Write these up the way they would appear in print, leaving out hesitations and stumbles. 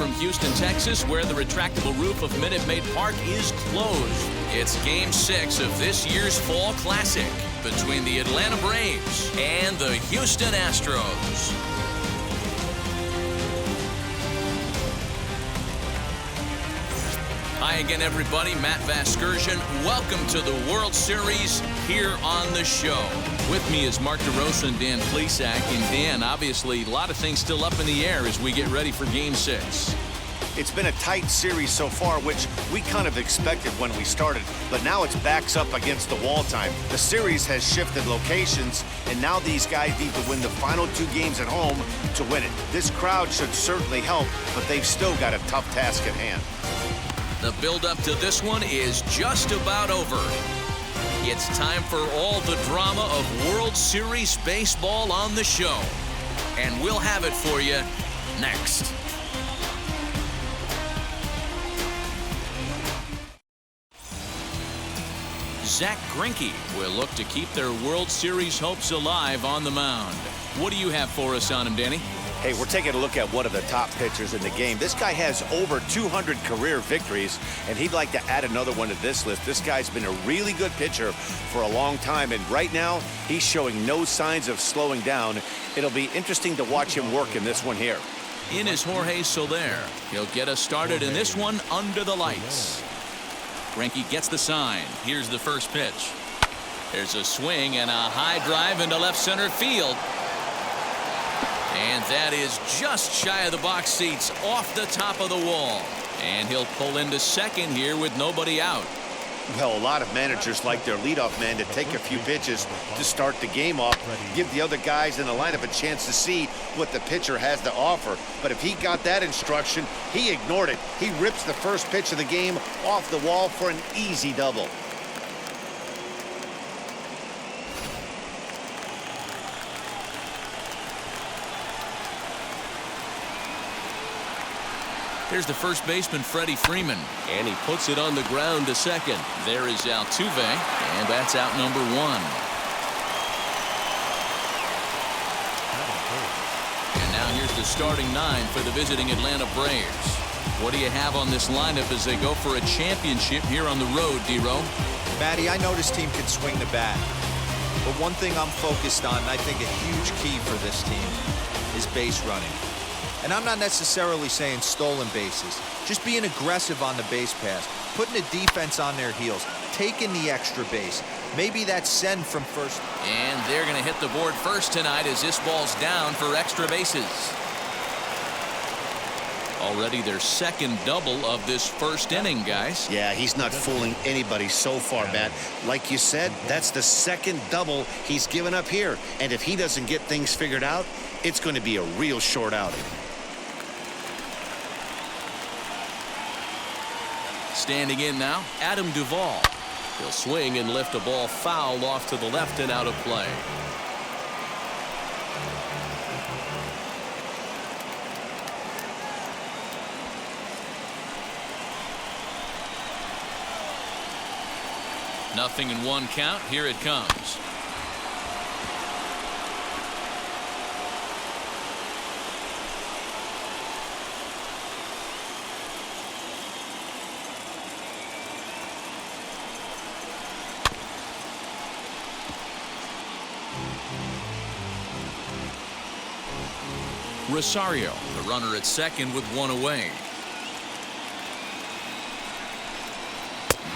from Houston, Texas, where the retractable roof of Minute Maid Park is closed. It's Game 6 of this year's Fall Classic between the Atlanta Braves and the Houston Astros. Hi again, everybody. Matt Vasgersian. Welcome to the World Series here on the show. With me is Mark DeRosa and Dan Plesac. And Dan, obviously, a lot of things still up in the air as we get ready for Game 6. It's been a tight series so far, which we kind of expected when we started, but now it's backs up against the wall time. The series has shifted locations, and now these guys need to win the final 2 games at home to win it. This crowd should certainly help, but they've still got a tough task at hand. The build-up to this one is just about over. It's time for all the drama of World Series baseball on the show. And we'll have it for you next. Zach Greinke will look to keep their World Series hopes alive on the mound. What do you have for us on him, Danny? Hey, we're taking a look at one of the top pitchers in the game. This guy has over 200 career victories, and he'd like to add another one to this list. This guy's been a really good pitcher for a long time, and right now, he's showing no signs of slowing down. It'll be interesting to watch him work in this one here. In is Jorge Soler. He'll get us started in this one under the lights. Greinke gets the sign. Here's the first pitch. There's a swing and a high drive into left center field. And that is just shy of the box seats, off the top of the wall. And he'll pull into second here with nobody out. Well, a lot of managers like their leadoff man to take a few pitches to start the game off, give the other guys in the lineup a chance to see what the pitcher has to offer. But if he got that instruction, he ignored it. He rips the first pitch of the game off the wall for an easy double. Here's the first baseman, Freddie Freeman, and he puts it on the ground to second. There is Altuve, and that's out number 1. And now here's the starting 9 for the visiting Atlanta Braves. What do you have on this lineup as they go for a championship here on the road, D-Row? Matty, I know this team can swing the bat, but one thing I'm focused on, and I think a huge key for this team, is base running. And I'm not necessarily saying stolen bases, just being aggressive on the base pass, putting the defense on their heels, taking the extra base. Maybe that's send from first. And they're going to hit the board first tonight as this ball's down for extra bases. Already their second double of this first inning, guys. Yeah, he's not fooling anybody so far, Matt. Like you said, that's the second double he's given up here. And if he doesn't get things figured out, it's going to be a real short outing. Standing in now, Adam Duvall. He'll swing and lift a ball foul off to the left and out of play. Nothing in 1 count. Here it comes. Rosario, the runner at second with 1 away.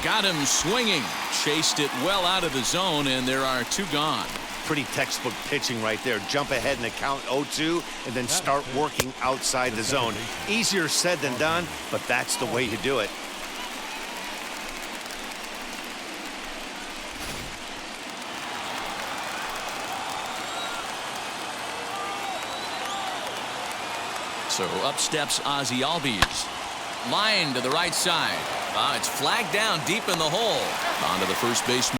Got him swinging. Chased it well out of the zone, and there are 2 gone. Pretty textbook pitching right there. Jump ahead in the count 0-2 and then start working outside the zone. Easier said than done, but that's the way to do it. So up steps Ozzie Albies. Line to the right side. It's flagged down deep in the hole. On to the first baseman.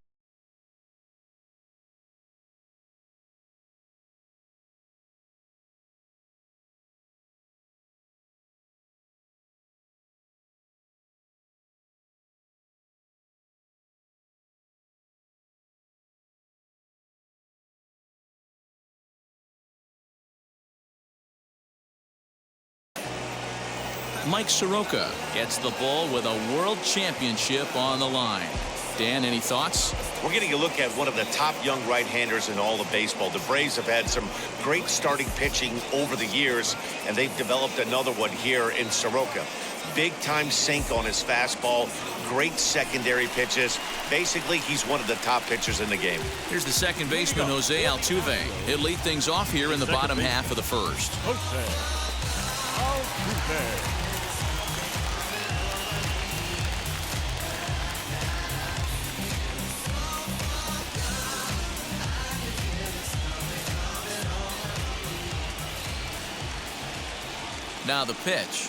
Mike Soroka gets the ball with a world championship on the line. Dan, any thoughts? We're getting a look at one of the top young right-handers in all of baseball. The Braves have had some great starting pitching over the years, and they've developed another one here in Soroka. Big-time sink on his fastball, great secondary pitches. Basically, he's one of the top pitchers in the game. Here's the second baseman, Jose Altuve. He'll lead things off here in the bottom half of the first. Now the pitch.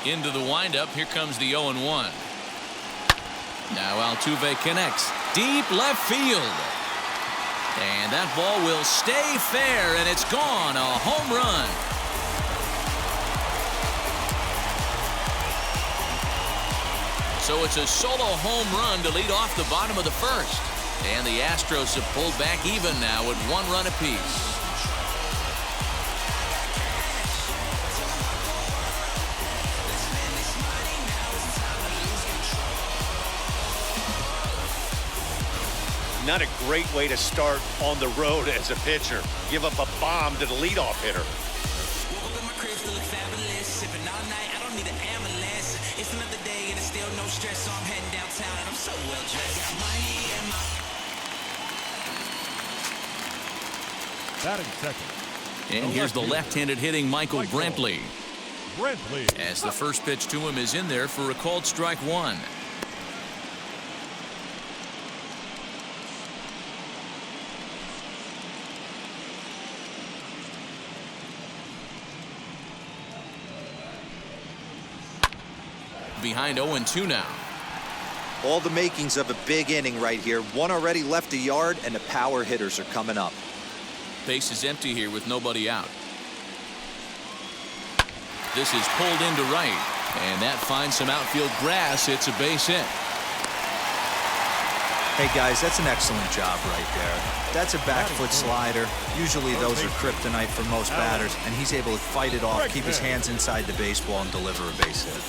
Into the windup. Here comes the 0-1. Now Altuve connects. Deep left field. And that ball will stay fair, and it's gone. A home run. So it's a solo home run to lead off the bottom of the first. And the Astros have pulled back even now with 1 run apiece. Not a great way to start on the road as a pitcher. Give up a bomb to the leadoff hitter. And here's the left-handed hitting Michael Brantley. As the first pitch to him is in there for a called strike 1. Behind 0-2 now. All the makings of a big inning right here. One already left a yard, and the power hitters are coming up. Base is empty here with nobody out. This is pulled into right, and that finds some outfield grass. It's a base hit. Hey guys, that's an excellent job right there. That's a back foot slider. Usually those are kryptonite for most batters, and he's able to fight it off, keep his hands inside the baseball, and deliver a base hit.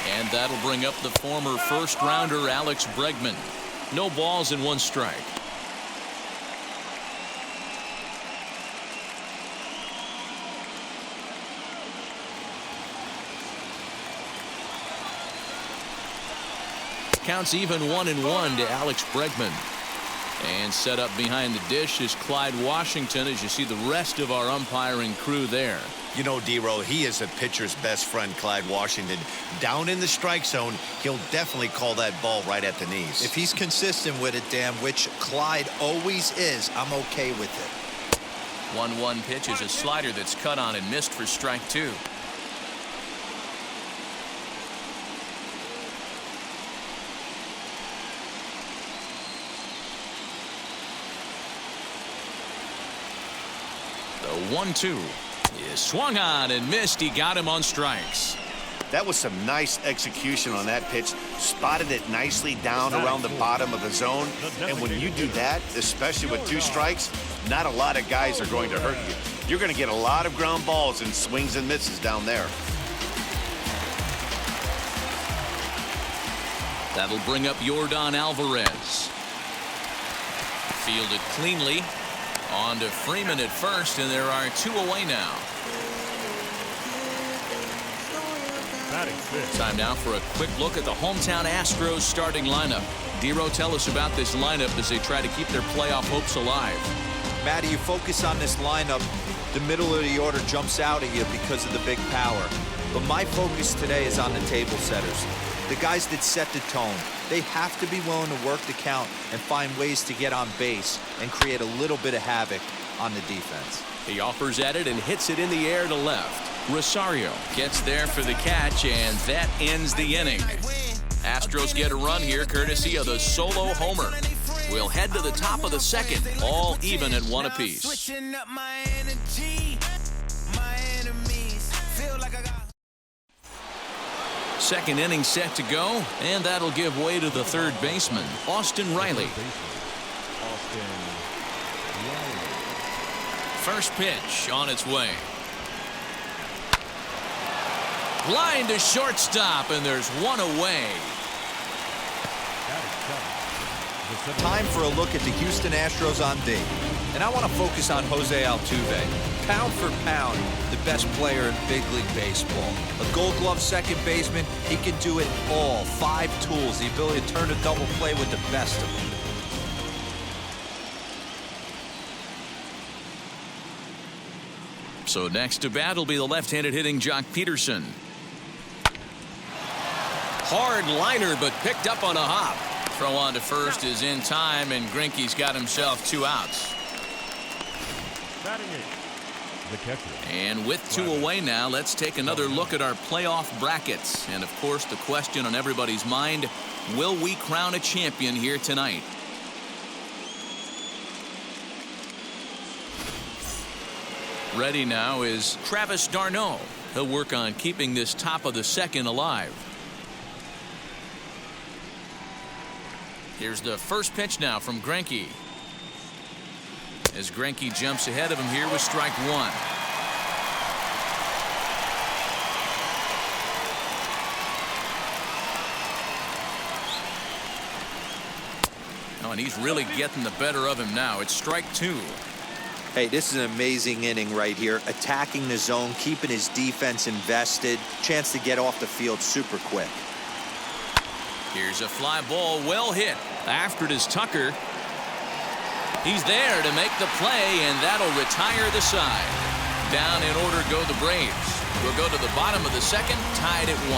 And that'll bring up the former first-rounder Alex Bregman. No balls and 1 strike. Counts even 1-1 to Alex Bregman. And set up behind the dish is Clyde Washington, as you see the rest of our umpiring crew there. You know, D-Row, he is a pitcher's best friend, Clyde Washington. Down in the strike zone, he'll definitely call that ball right at the knees. If he's consistent with it, Dan, which Clyde always is, I'm okay with it. 1-1 pitch is a slider that's cut on and missed for strike 2. The 1-2 is swung on and missed. He got him on strikes. That was some nice execution on that pitch. Spotted it nicely down around the bottom of the zone. And when you do that, especially with 2 strikes, not a lot of guys are going to hurt you. You're going to get a lot of ground balls and swings and misses down there. That'll bring up Yordan Alvarez. Fielded cleanly. On to Freeman at first, and there are 2 away now. Time now for a quick look at the hometown Astros starting lineup. D-Row, tell us about this lineup as they try to keep their playoff hopes alive. Matty, you focus on this lineup, the middle of the order jumps out at you because of the big power. But my focus today is on the table setters. The guys that set the tone. They have to be willing to work the count and find ways to get on base and create a little bit of havoc on the defense. He offers at it and hits it in the air to left. Rosario gets there for the catch, and that ends the inning. Astros get a run here courtesy of the solo homer. We'll head to the top of the second, all even at one apiece. Second inning set to go, and that'll give way to the third baseman, Austin Riley. First pitch on its way. Line to shortstop, and there's one away. Time for a look at the Houston Astros on D. And I want to focus on Jose Altuve. Pound for pound, the best player in Big League Baseball. A Gold Glove second baseman, he can do it all. 5 tools, the ability to turn a double play with the best of them. So next to bat will be the left-handed hitting Jock Peterson. Hard liner, but picked up on a hop. Throw on to first is in time, and Greinke's got himself 2 outs. The catcher. And with 2 away now, let's take another look at our playoff brackets. And of course, the question on everybody's mind, will we crown a champion here tonight? Ready now is Travis d'Arnaud. He'll work on keeping this top of the second alive. Here's the first pitch now from Greinke. As Greinke jumps ahead of him here with strike 1. Oh, and he's really getting the better of him now. It's strike 2. Hey, this is an amazing inning right here. Attacking the zone, keeping his defense invested. Chance to get off the field super quick. Here's a fly ball, well hit. After it is Tucker. He's there to make the play, and that'll retire the side. Down in order go the Braves. We'll go to the bottom of the second, tied at 1.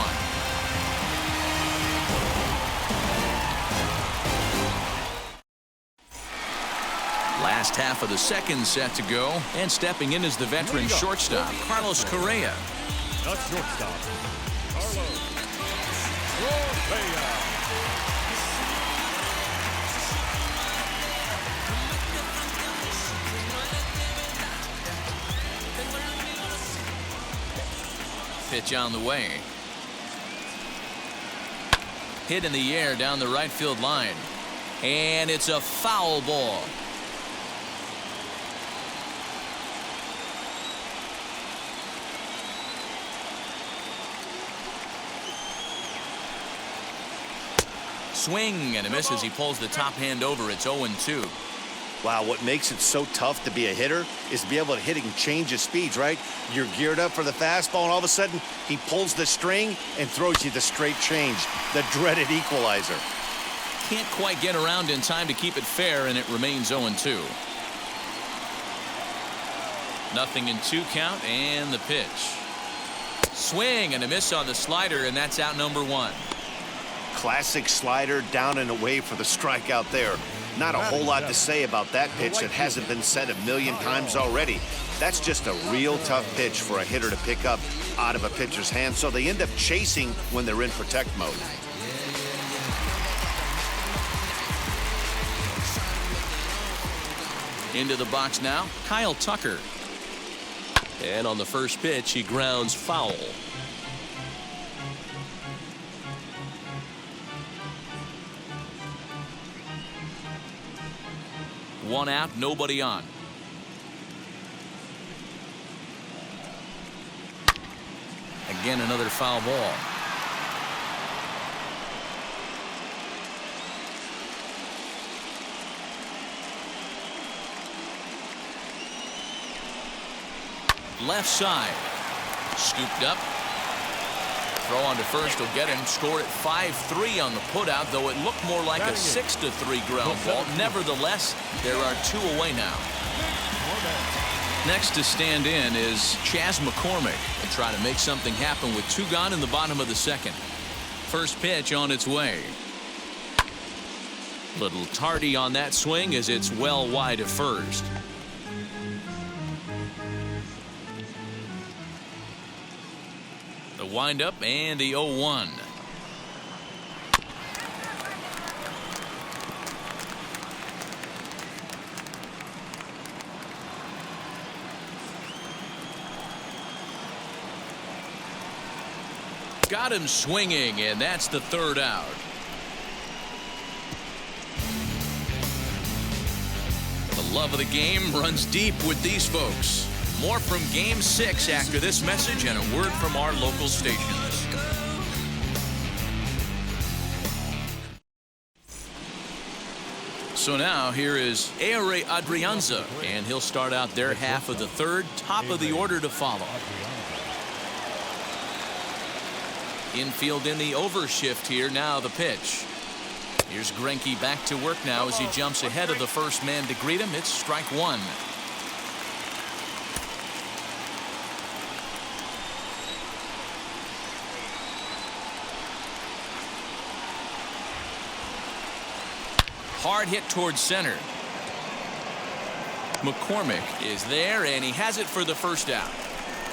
Last half of the second set to go, and stepping in is the veteran shortstop, Carlos Correa. The shortstop, Carlos Correa. Pitch on the way. Hit in the air down the right field line. And it's a foul ball. Swing and a miss as he pulls the top hand over. It's 0-2. Wow, what makes it so tough to be a hitter is to be able to hit and change his speeds, right? You're geared up for the fastball, and all of a sudden, he pulls the string and throws you the straight change, the dreaded equalizer. Can't quite get around in time to keep it fair, and it remains 0-2. Nothing in 2 count, and the pitch. Swing and a miss on the slider, and that's out number 1. Classic slider down and away for the strikeout there. Not a whole lot to say about that pitch that hasn't been said a million times already. That's just a real tough pitch for a hitter to pick up out of a pitcher's hand, so they end up chasing when they're in protect mode. Into the box now, Kyle Tucker. And on the first pitch, he grounds foul. One out, nobody on. Again, another foul ball. Left side. Scooped up. Throw on to first will get him. Score at 5-3 on the putout, though it looked more like a 6-3 ground ball. Nevertheless, there are 2 away now. Next to stand in is Chas McCormick and try to make something happen with 2 gone in the bottom of the second. First pitch on its way. Little tardy on that swing as it's well wide of first. The windup and the 0-1. Got him swinging, and that's the third out. The love of the game runs deep with these folks. More from Game 6 after this message and a word from our local stations. So now here is Aire Adrianza, and he'll start out their half of the third, top of the order to follow. Infield in the overshift here. Now the pitch. Here's Greinke back to work now as he jumps ahead of the first man to greet him. It's strike one. Hard hit towards center. McCormick is there, and he has it for the first out.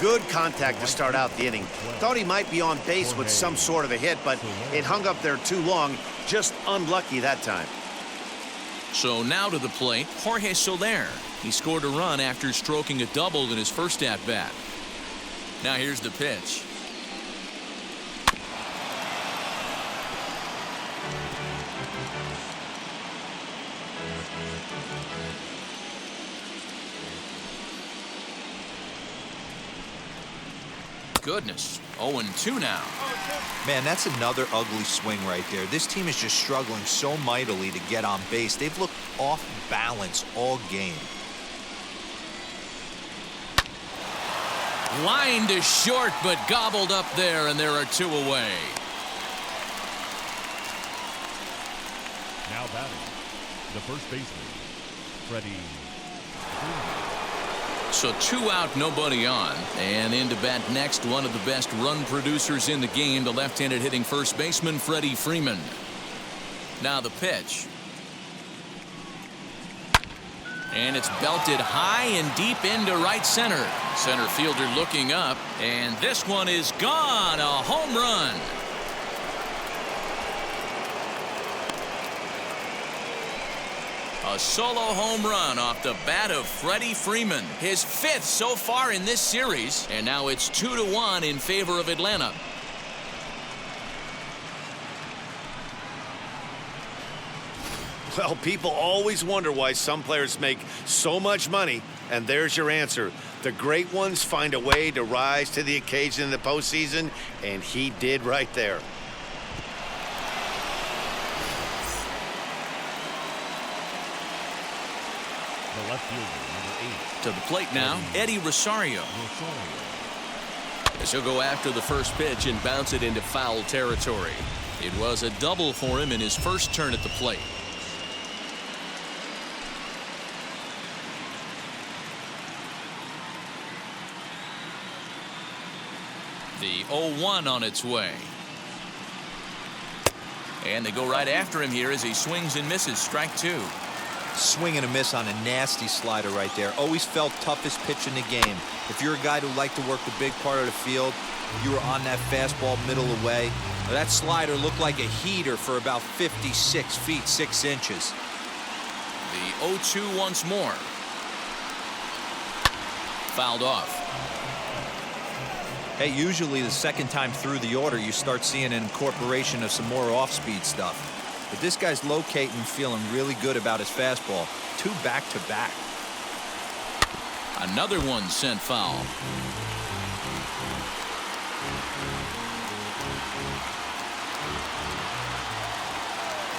Good contact to start out the inning. Thought he might be on base with some sort of a hit, but it hung up there too long. Just unlucky that time. So now to the plate, Jorge Soler. He scored a run after stroking a double in his first at-bat. Now here's the pitch. Goodness, 0-2 now. Man, that's another ugly swing right there. This team is just struggling so mightily to get on base. They've looked off balance all game. Line to short, but gobbled up there, and there are two away. Now batting, the first baseman, Freddie. So 2 out, nobody on. And in to bat next, one of the best run producers in the game, the left-handed hitting first baseman, Freddie Freeman. Now the pitch. And it's belted high and deep into right center. Center fielder looking up, and this one is gone. A home run. A solo home run off the bat of Freddie Freeman. His 5th so far in this series. And now it's 2-1 in favor of Atlanta. Well, people always wonder why some players make so much money, and there's your answer. The great ones find a way to rise to the occasion in the postseason, and he did right there. The left fielder, number 8. To the plate now, Eddie Rosario. As he'll go after the first pitch and bounce it into foul territory. It was a double for him in his first turn at the plate. The 0-1 on its way. And they go right after him here as he swings and misses. Strike 2. Swing and a miss on a nasty slider right there. Always felt toughest pitch in the game. If you're a guy who liked to work the big part of the field, you were on that fastball middle away. That slider looked like a heater for about 56 feet 6 inches. The 0-2 once more. Fouled off. Hey, usually the second time through the order, you start seeing an incorporation of some more off-speed stuff. But this guy's locating, feeling really good about his fastball. 2 back-to-back. Another one sent foul.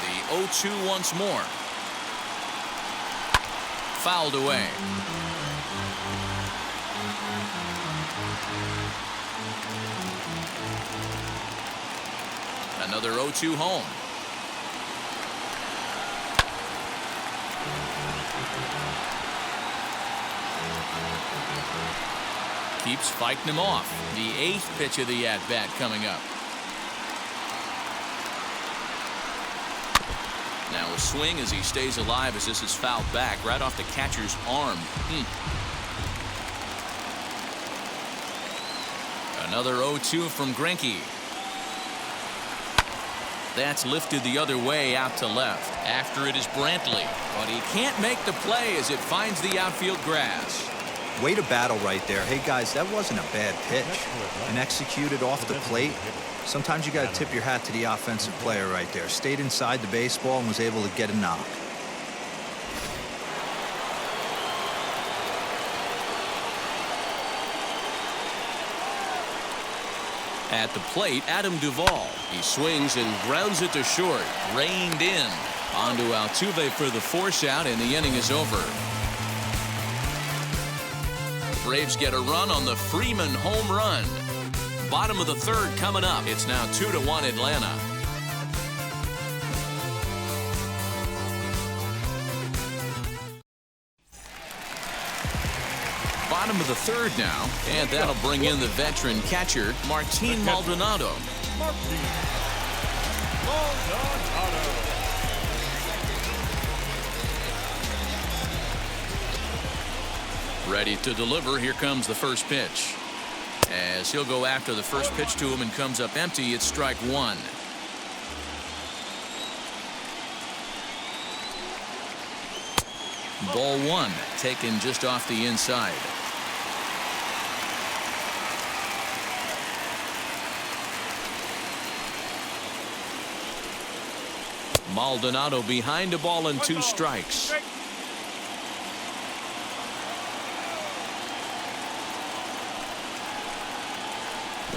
The 0-2 once more. Fouled away. Another 0-2 home. Keeps fighting him off. The 8th pitch of the at-bat coming up. Now a swing as he stays alive as this is fouled back right off the catcher's arm. Another 0-2 from Greinke. That's lifted the other way out to left. After it is Brantley, but he can't make the play as it finds the outfield grass. Way to battle right there. Hey, guys, that wasn't a bad pitch. And executed off the plate. Sometimes you got to tip your hat to the offensive player right there. Stayed inside the baseball and was able to get a knock. At the plate, Adam Duvall. He swings and grounds it to short. Reined in. On to Altuve for the force out, and the inning is over. Braves get a run on the Freeman home run. Bottom of the third coming up. It's now 2-1 Atlanta. Bottom of the third now, and that'll bring in the veteran catcher, Martin Maldonado. Ready to deliver. Here comes the first pitch. As he'll go after the first pitch to him and comes up empty, it's strike one. Ball one, taken just off the inside. Maldonado behind a ball and 2 strikes.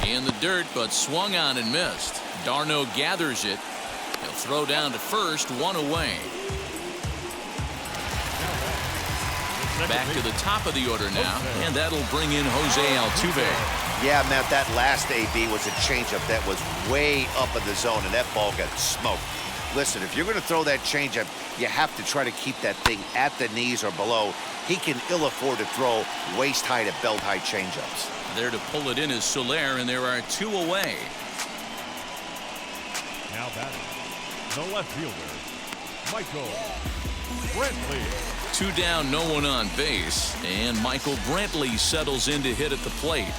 In the dirt, but swung on and missed. Darno gathers it. He'll throw down to first, 1 away. Back to the top of the order now, and that'll bring in Jose Altuve. Yeah, Matt, that last AB was a changeup that was way up in the zone, and that ball got smoked. Listen, if you're going to throw that changeup, you have to try to keep that thing at the knees or below. He can ill afford to throw waist-high to belt-high changeups. There to pull it in is Soler, and there are 2 away. Now batting, the left fielder, Michael Brantley. 2 down, no one on base, and Michael Brantley settles in to hit at the plate.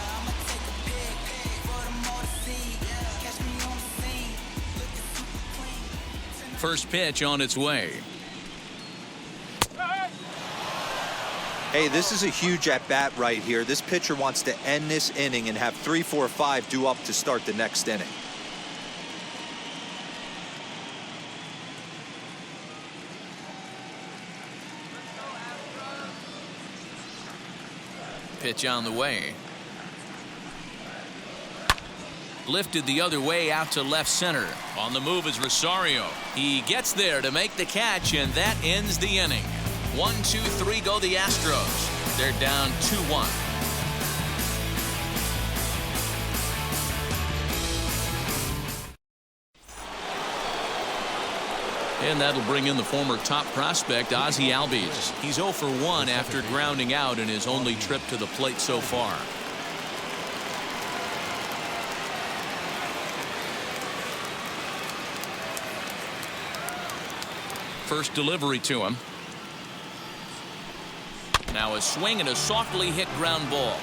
First pitch on its way. Hey, this is a huge at-bat right here. This pitcher wants to end this inning and have 3, 4, 5 due up to start the next inning. Pitch on the way. Lifted the other way out to left center. On the move is Rosario. He gets there to make the catch, and that ends the inning. 1, 2, 3 go the Astros. They're down 2-1. And that'll bring in the former top prospect, Ozzie Albies. He's 0 for 1 after grounding out in his only trip to the plate so far. First delivery to him. Now a swing and a softly hit ground ball.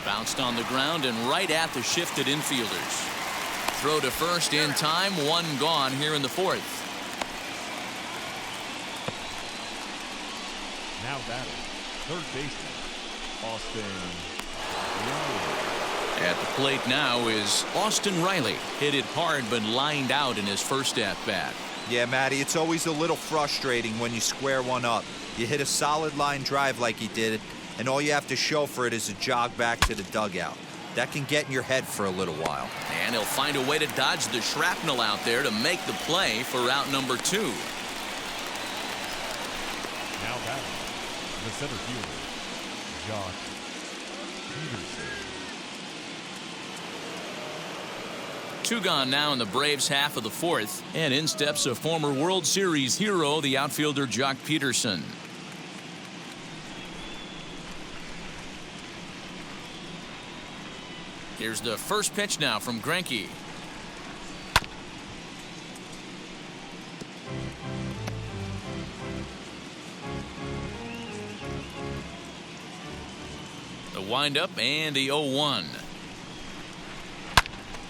Bounced on the ground and right at the shifted infielders. Throw to first in time. 1 gone here in the 4th. Now batting, third baseman, Austin Riley. At the plate now is Austin Riley. Hit it hard but lined out in his first at-bat. Yeah, Matty, it's always a little frustrating when you square one up. You hit a solid line drive like he did, and all you have to show for it is a jog back to the dugout. That can get in your head for a little while. And he'll find a way to dodge the shrapnel out there to make the play for out number 2. Now batting, the center fielder, Josh Peterson. 2 gone now in the Braves' half of the 4th, and in steps a former World Series hero, the outfielder Jock Peterson. Here's the first pitch now from Greinke. The windup and the 0-1.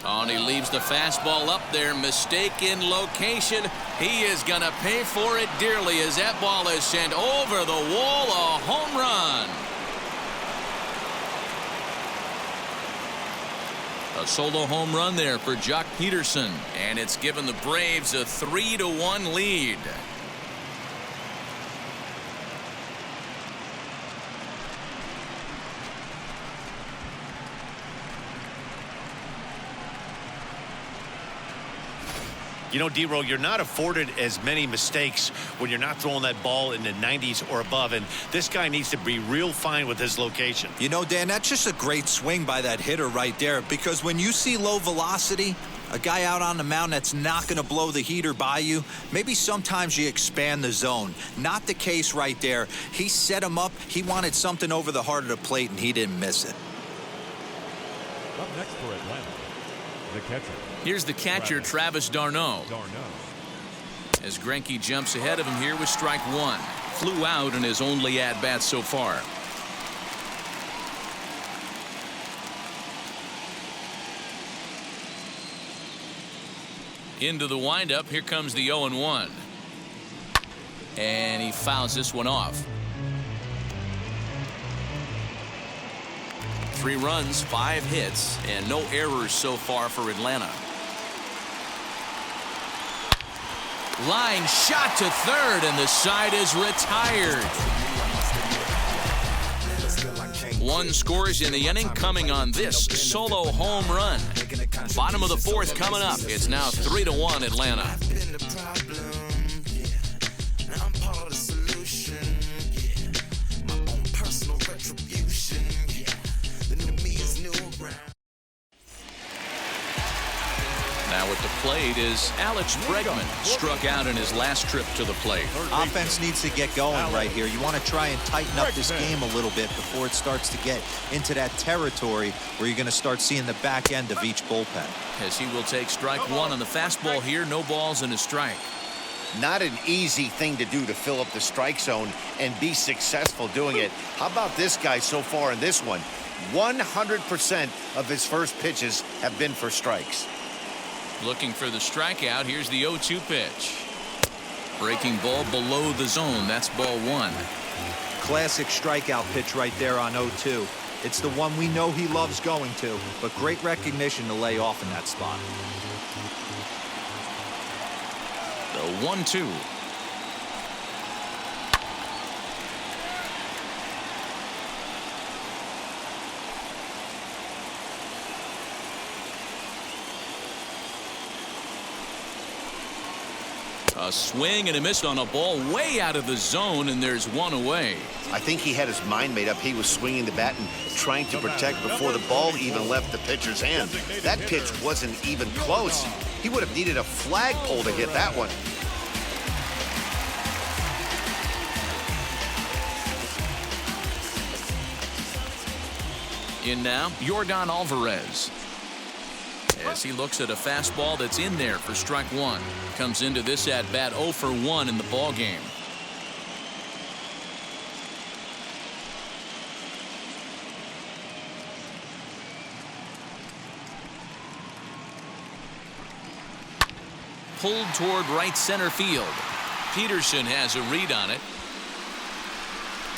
Oh, and he leaves the fastball up there. Mistake in location. He is going to pay for it dearly as that ball is sent over the wall. A home run. A solo home run there for Jock Peterson, and it's given the Braves a 3-1 lead. You know, D-Row, you're not afforded as many mistakes when you're not throwing that ball in the 90s or above, and this guy needs to be real fine with his location. You know, Dan, that's just a great swing by that hitter right there, because when you see low velocity, a guy out on the mound that's not going to blow the heater by you, maybe sometimes you expand the zone. Not the case right there. He set him up. He wanted something over the heart of the plate, and he didn't miss it. Up next for Atlanta, the catcher. Here's the catcher, Travis d'Arnaud. As Greinke jumps ahead of him here with strike one. Flew out in his only at-bat so far. Into the windup. Here comes the 0-1. And he fouls this one off. 3 runs, 5 hits, and no errors so far for Atlanta. Line shot to third, and the side is retired. 1 scores in the inning, coming on this solo home run. Bottom of the 4th coming up. It's now 3-1 Atlanta. Now at the plate is Alex Bregman, struck out in his last trip to the plate. Offense needs to get going right here. You want to try and tighten up this game a little bit before it starts to get into that territory where you're going to start seeing the back end of each bullpen. As he will take strike one on the fastball here. No balls and a strike. Not an easy thing to do to fill up the strike zone and be successful doing it. How about this guy so far in this one? 100% of his first pitches have been for strikes. Looking for the strikeout. Here's the 0-2 pitch. Breaking ball below the zone. That's ball 1. Classic strikeout pitch right there on 0-2. It's the one we know he loves going to, but great recognition to lay off in that spot. The 1-2. A swing and a miss on a ball way out of the zone, and there's one away. I think he had his mind made up. He was swinging the bat and trying to protect before the ball even left the pitcher's hand. That pitch wasn't even close. He would have needed a flagpole to hit that one. In now, Yordan Alvarez. As he looks at a fastball that's in there for strike one. Comes into this at bat 0 for 1 in the ball game. Pulled toward right center field. Peterson has a read on it.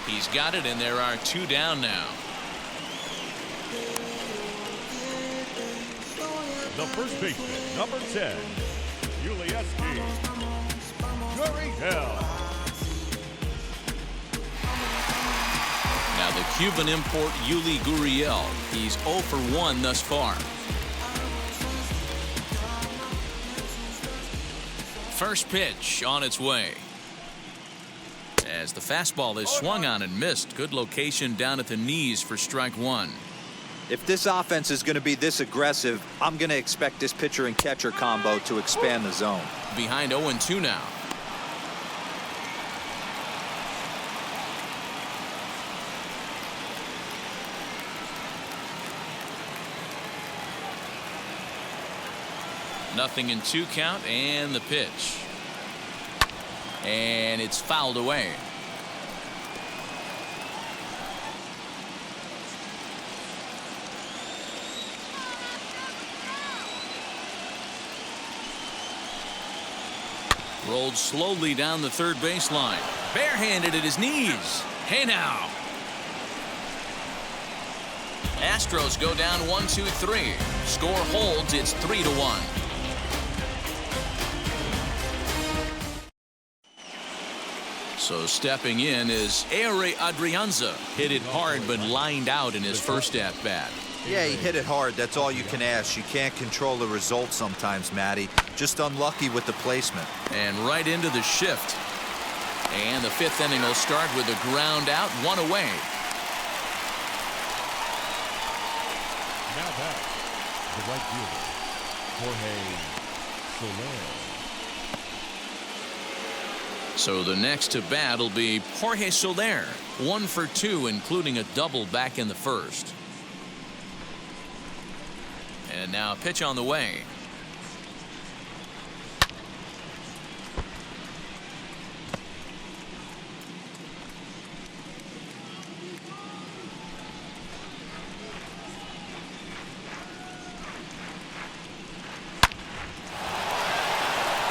He's got it, and there are 2 down now. The first baseman, number 10, Ulieski. Gurriel. Now the Cuban import Yuli Gurriel. He's 0 for 1 thus far. First pitch on its way. As the fastball is swung on and missed. Good location down at the knees for strike 1. If this offense is going to be this aggressive, I'm going to expect this pitcher and catcher combo to expand the zone. Behind 0-2 now. Nothing in 2 count, and the pitch. And it's fouled away. Rolled slowly down the third baseline. Barehanded at his knees. Hey now. Astros go down 1-2-3. Score holds. It's 3-1. So stepping in is Ehire Adrianza. Hit it hard but lined out in his first at-bat. Yeah, he hit it hard. That's all you can ask. You can't control the result sometimes, Matty. Just unlucky with the placement. And right into the shift. And the fifth inning will start with a ground out, one away. Now back, the right fielder, Jorge Soler. So the next to bat will be Jorge Soler. 1 for 2, including a double back in the first. And now a pitch on the way.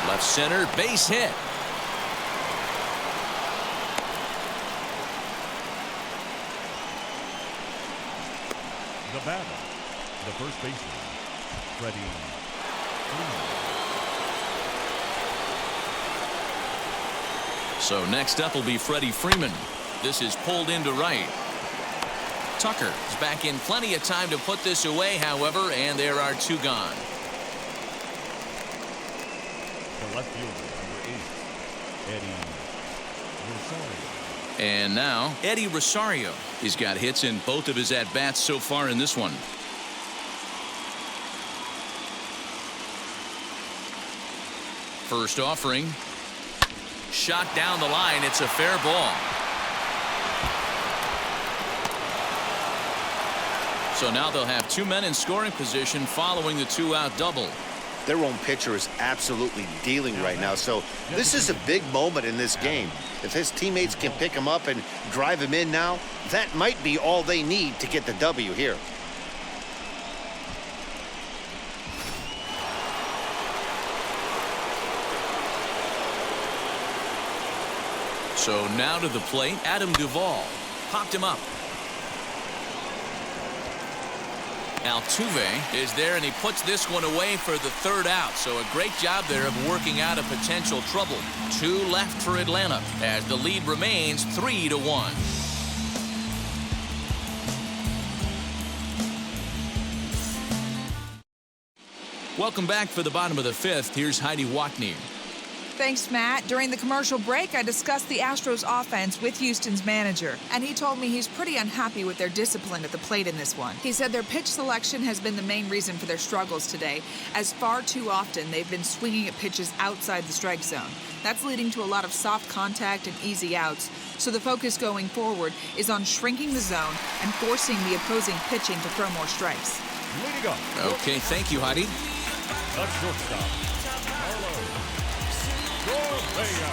Left center, base hit. The batter, the first baseman, Freddie Freeman. So next up will be Freddie Freeman. This is pulled into right. Tucker is back in plenty of time to put this away, however, and there are 2 gone. The left fielder, number 8, Eddie Rosario. And now Eddie Rosario. He's got hits in both of his at-bats so far in this one. First offering. Shot down the line. It's a fair ball. So now they'll have 2 men in scoring position following the 2-out double. Their own pitcher is absolutely dealing right now, so this is a big moment in this game. If his teammates can pick him up and drive him in now, that might be all they need to get the W here. So now to the plate, Adam Duvall. Popped him up. Altuve is there, and he puts this one away for the 3rd out. So a great job there of working out a potential trouble. 2 left for Atlanta as the lead remains 3-1. Welcome back for the bottom of the 5th. Here's Heidi Watney. Thanks, Matt. During the commercial break, I discussed the Astros offense with Houston's manager, and he told me he's pretty unhappy with their discipline at the plate in this one. He said their pitch selection has been the main reason for their struggles today, as far too often they've been swinging at pitches outside the strike zone. That's leading to a lot of soft contact and easy outs, so the focus going forward is on shrinking the zone and forcing the opposing pitching to throw more strikes. Leading up. Okay, thank you, Heidi. The shortstop, Carlos Correa.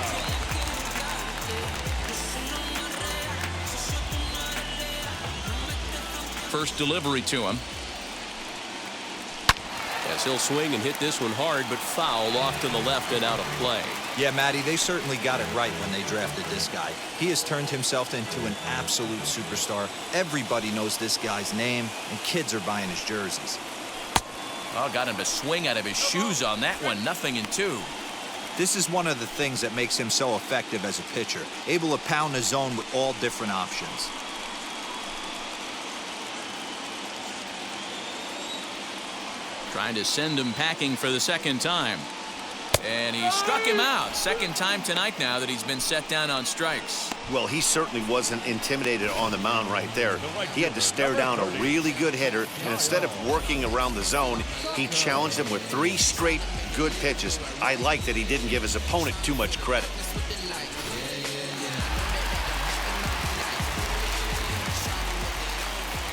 First delivery to him. As he'll swing and hit this one hard, but foul off to the left and out of play. Yeah, Matty, they certainly got it right when they drafted this guy. He has turned himself into an absolute superstar. Everybody knows this guy's name, and kids are buying his jerseys. Oh, got him to swing out of his shoes on that one. 0-2. This is one of the things that makes him so effective as a pitcher, able to pound the zone with all different options. Trying to send him packing for the 2nd time. And he struck him out. 2nd time tonight now that he's been set down on strikes. Well, he certainly wasn't intimidated on the mound right there. He had to stare down a really good hitter, and instead of working around the zone, he challenged him with 3 straight good pitches. I like that he didn't give his opponent too much credit.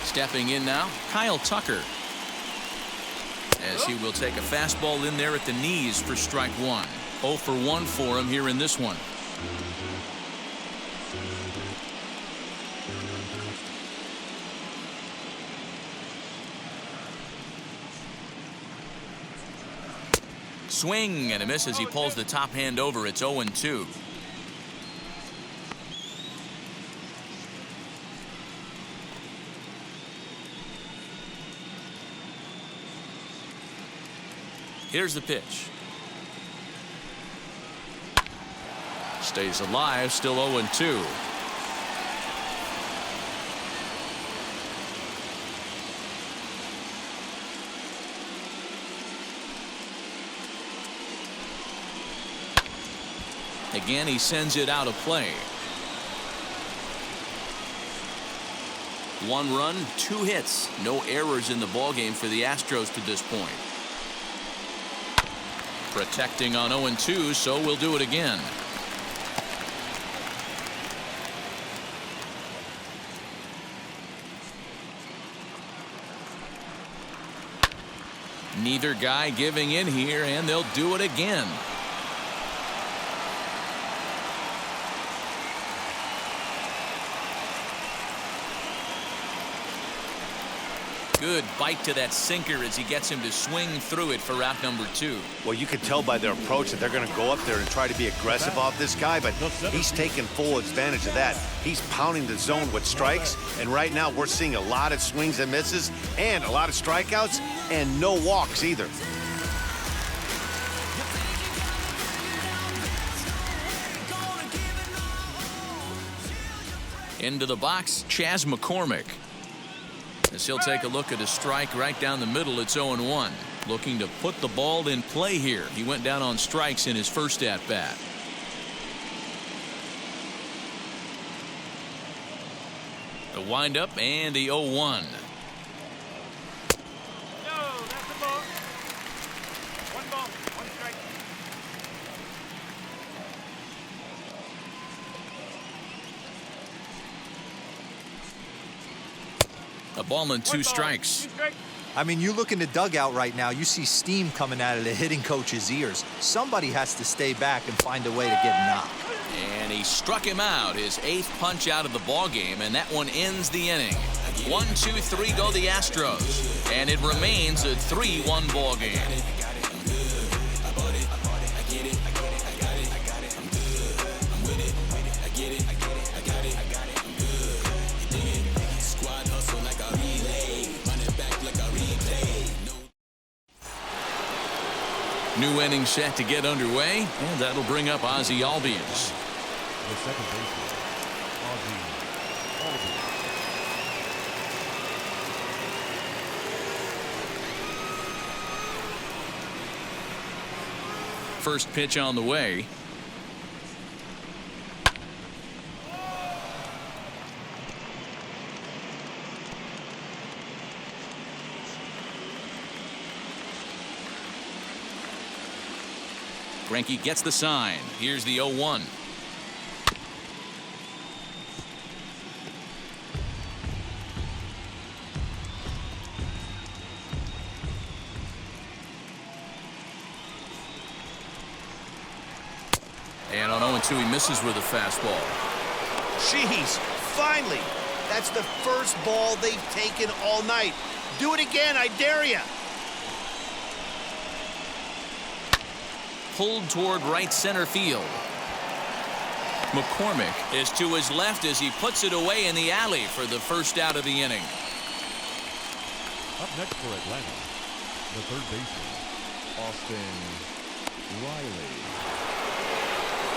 Stepping in now, Kyle Tucker. As he will take a fastball in there at the knees for strike 1. 0 for 1 for him here in this one. swing and a miss as he pulls the top hand over. It's 0-2. Here's the pitch. Stays alive, still 0-2. Again, he sends it out of play. 1 run, 2 hits. No errors in the ballgame for the Astros to this point. Protecting on 0-2, so we'll do it again. Neither guy giving in here, and they'll do it again. Good bite to that sinker as he gets him to swing through it for out number 2. Well, you can tell by their approach that they're going to go up there and try to be aggressive off this guy, but he's taking full advantage of that. He's pounding the zone with strikes, and right now we're seeing a lot of swings and misses and a lot of strikeouts and no walks either. Into the box, Chas McCormick. As he'll take a look at a strike right down the middle. It's 0-1. Looking to put the ball in play here. He went down on strikes in his first at bat. The windup and the 0-1. A ball and 2 strikes. I mean, you look in the dugout right now, you see steam coming out of the hitting coach's ears. Somebody has to stay back and find a way to get him out. And he struck him out, his 8th punch out of the ball game, and that one ends the inning. 1, 2, 3 go the Astros, and it remains a 3-1 ball game. New inning set to get underway, and that'll bring up Ozzie Albies. The second baseman, Ozzie Albies. First pitch on the way. Greinke gets the sign. Here's the 0-1. And on 0-2, he misses with a fastball. Jeez, finally. That's the first ball they've taken all night. Do it again, I dare you. Pulled toward right center field. McCormick is to his left as he puts it away in the alley for the first out of the inning. Up next for Atlanta, the third baseman, Austin Riley.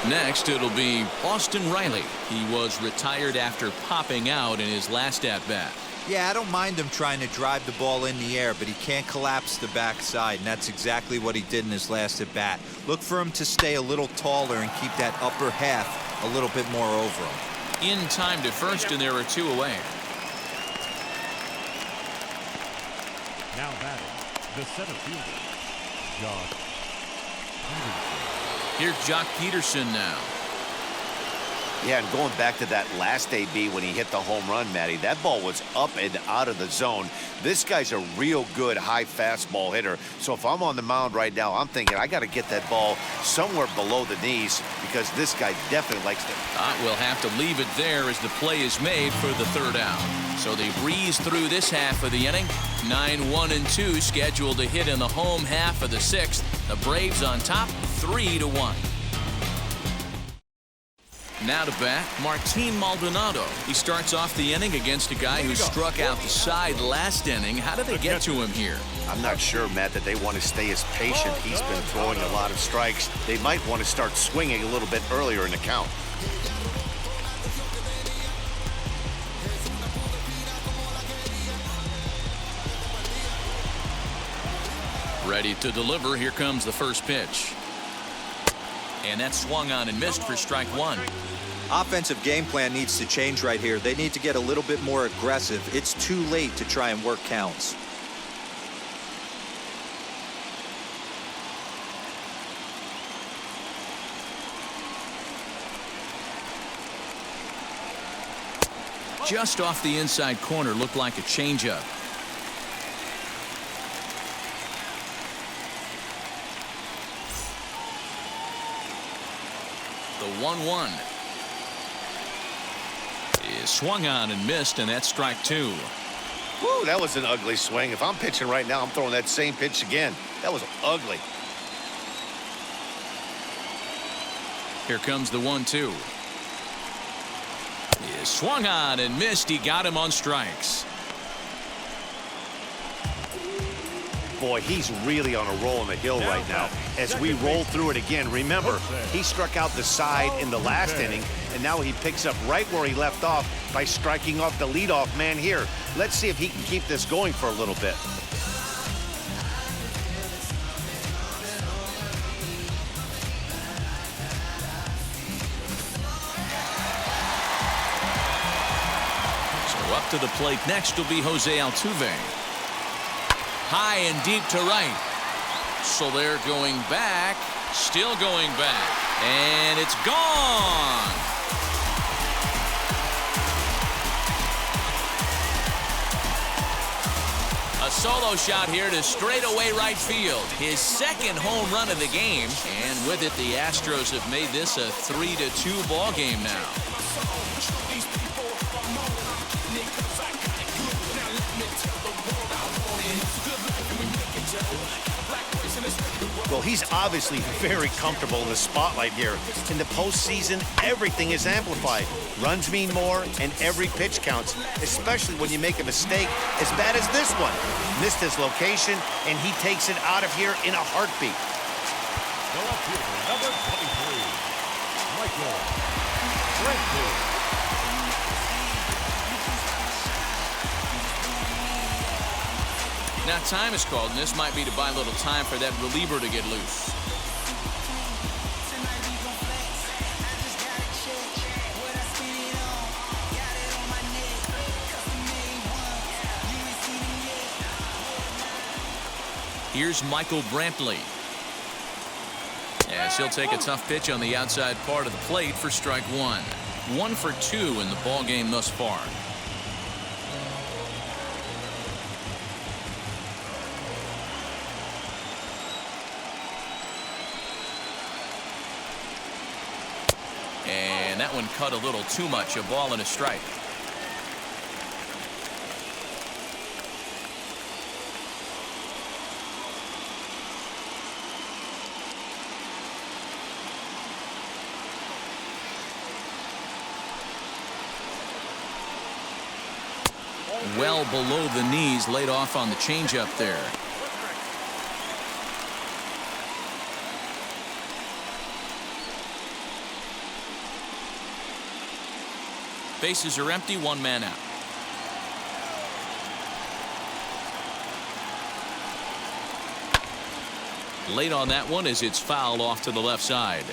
Next, it'll be Austin Riley. He was retired after popping out in his last at-bat. Yeah, I don't mind him trying to drive the ball in the air, but he can't collapse the backside, and that's exactly what he did in his last at-bat. Look for him to stay a little taller and keep that upper half a little bit more over him. In time to first, and there are 2 away. Now batting, the center fielder, Josh Peterson. Here's Jock Peterson now. Yeah, and going back to that last AB when he hit the home run, Matty, that ball was up and out of the zone. This guy's a real good high fastball hitter. So if I'm on the mound right now, I'm thinking I got to get that ball somewhere below the knees because this guy definitely likes to. We'll have to leave it there as the play is made for the third out. So they breeze through this half of the inning. 9-1-2 scheduled to hit in the home half of the sixth. The Braves on top 3-1. Now to bat, Martin Maldonado. He starts off the inning against a guy who struck out the side last inning. How did they get to him here? I'm not sure, Matt, that they want to stay as patient. He's been throwing a lot of strikes. They might want to start swinging a little bit earlier in the count. Ready to deliver. Here comes the first pitch. And that swung on and missed for strike one. Offensive game plan needs to change right here. They need to get a little bit more aggressive. It's too late to try and work counts. Just off the inside corner, looked like a changeup. The 1-1 is swung on and missed, and that's strike two. Woo, that was an ugly swing. If I'm pitching right now, I'm throwing that same pitch again. That was ugly. Here comes the 1-2. Is swung on and missed. He got him on strikes. Boy, he's really on a roll on the hill right now. As we roll through it again, remember, he struck out the side in the last inning, and now he picks up right where he left off by striking off the leadoff man here. Let's see if he can keep this going for a little bit. So up to the plate next will be Jose Altuve. High and deep to right. So they're going back, still going back, and it's gone. A solo shot here to straightaway right field. His second home run of the game, and with it, the Astros have made this a 3-2 ball game now. Well, he's obviously very comfortable in the spotlight here. In the postseason, everything is amplified. Runs mean more, and every pitch counts, especially when you make a mistake as bad as this one. Missed his location, and he takes it out of here in a heartbeat. Number 23, Michael Brantley. Now time is called, and this might be to buy a little time for that reliever to get loose. Here's Michael Brantley. Yes, he'll take a tough pitch on the outside part of the plate for strike one. 1 for 2 in the ball game thus far. And that one cut a little too much. A ball and a strike. Well below the knees, laid off on the changeup there. Bases are empty, 1 man out. Late on that one as it's fouled off to the left side.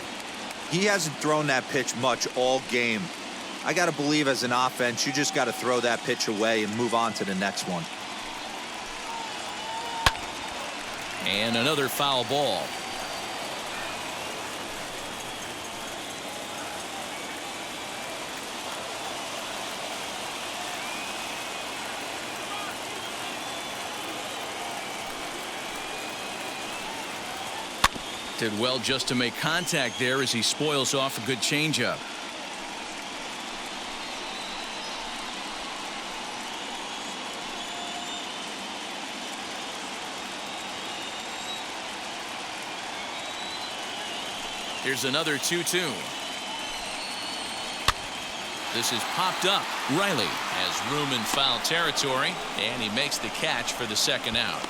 He hasn't thrown that pitch much all game. I got to believe as an offense, you just got to throw that pitch away and move on to the next one. And another foul ball. Did well just to make contact there as he spoils off a good changeup. Here's another 2-2. This is popped up. Riley has room in foul territory, and he makes the catch for the second out.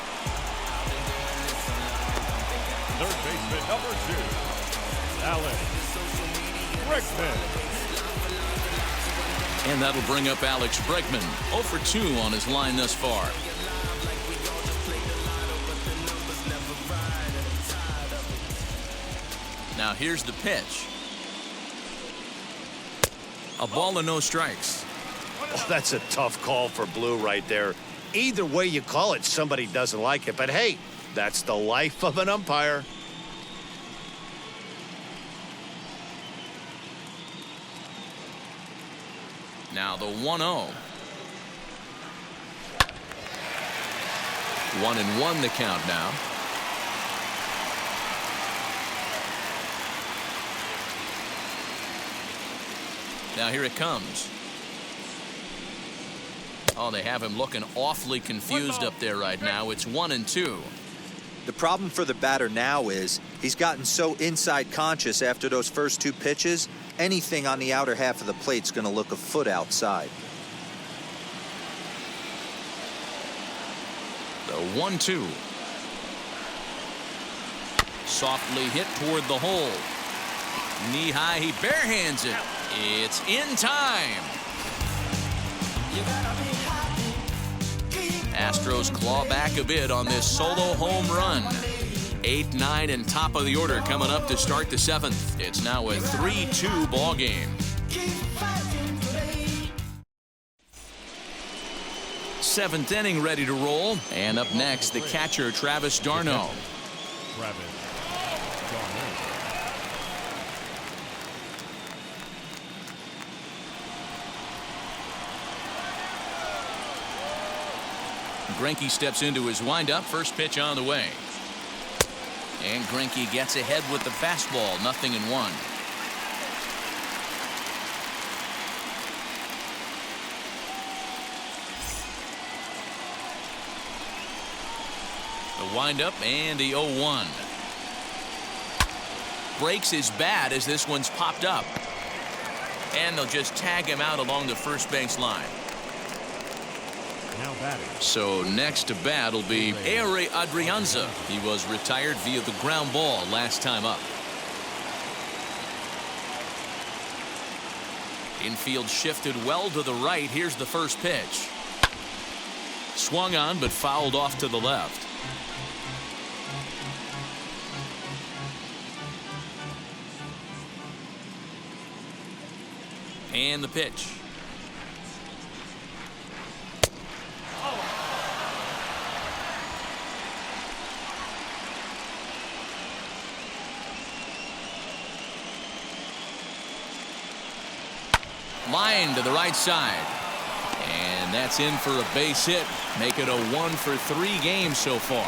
Third baseman number 2, Alex Bregman. And that'll bring up Alex Bregman, 0 for 2 on his line thus far. Now here's the pitch. A ball and no strikes. Oh, that's a tough call for Blue right there. Either way you call it, somebody doesn't like it. But hey, that's the life of an umpire. Now the 1-0. 1-1 the count now. Now here it comes. Oh, they have him looking awfully confused up there right now. It's 1-2. The problem for the batter now is he's gotten so inside conscious after those first 2 pitches, anything on the outer half of the plate's going to look a foot outside. The 1-2. Softly hit toward the hole. Knee high, he barehands it. It's in time. Astros claw back a bit on this solo home run. 8, 9, and top of the order coming up to start the 7th. It's now a 3-2 ball game. 7th inning ready to roll. And up next, the catcher, Travis d'Arnaud. Travis d'Arnaud. Greinke steps into his windup. First pitch on the way. And Greinke gets ahead with the fastball. 0-1. The windup and the 0-1. Breaks his bat as this one's popped up. And they'll just tag him out along the first base line. Now batting. So next to bat will be Ehire Adrianza. He was retired via the ground ball last time up. Infield shifted well to the right. Here's the first pitch. Swung on but fouled off to the left. And the pitch. Line to the right side. And that's in for a base hit. Make it a 1 for 3 game so far.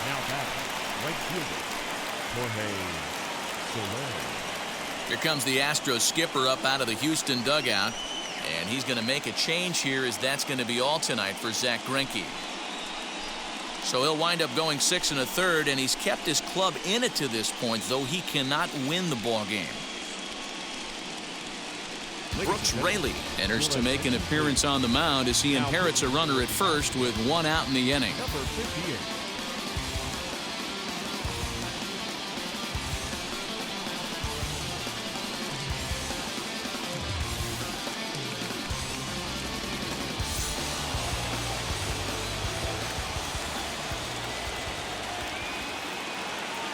Now batting, right fielder, Jorge Soler. Here comes the Astros skipper up out of the Houston dugout. And he's going to make a change here, as that's going to be all tonight for Zack Greinke. So he'll wind up going 6 1/3, and he's kept his club in it to this point, though he cannot win the ball game. Brooks Raley enters to make an appearance on the mound as he inherits a runner at first with 1 out in the inning. Number 58.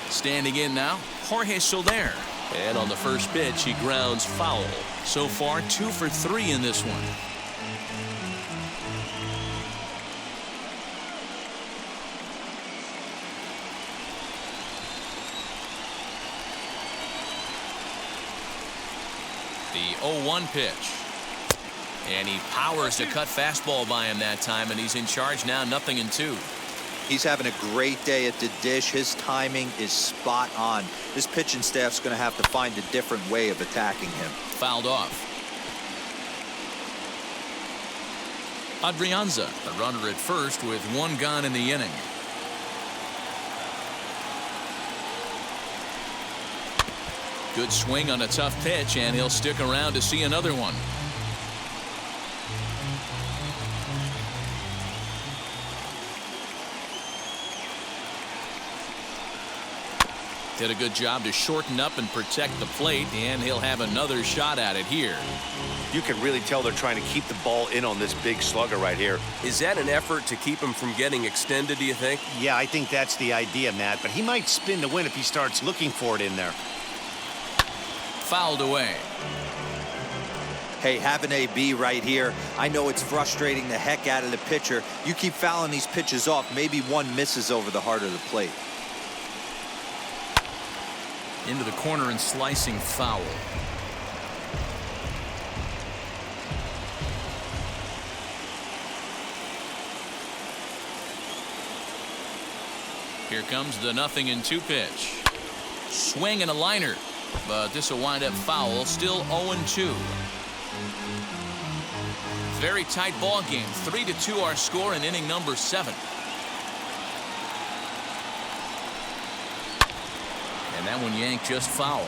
Standing in now, Jorge Soler. And on the first pitch, he grounds foul. So far, 2 for 3 in this one. The 0-1 pitch. And he powers a cut fastball by him that time, and he's in charge now, 0-2. He's having a great day at the dish. His timing is spot on. This pitching staff's going to have to find a different way of attacking him. Fouled off. Adrianza, the runner at first with one gone in the inning. Good swing on a tough pitch, and he'll stick around to see another one. Did a good job to shorten up and protect the plate, and he'll have another shot at it here. You can really tell they're trying to keep the ball in on this big slugger right here. Is that an effort to keep him from getting extended, do you think? Yeah, I think that's the idea, Matt, but he might spin to win if he starts looking for it in there. Fouled away. Hey, have an AB right here. I know it's frustrating the heck out of the pitcher. You keep fouling these pitches off, maybe one misses over the heart of the plate. Into the corner and slicing foul. Here comes the 0-2 pitch. Swing and a liner, but this will wind up foul. Still 0-2. Very tight ball game. 3-2 our score in inning number 7. And that one yanked just foul.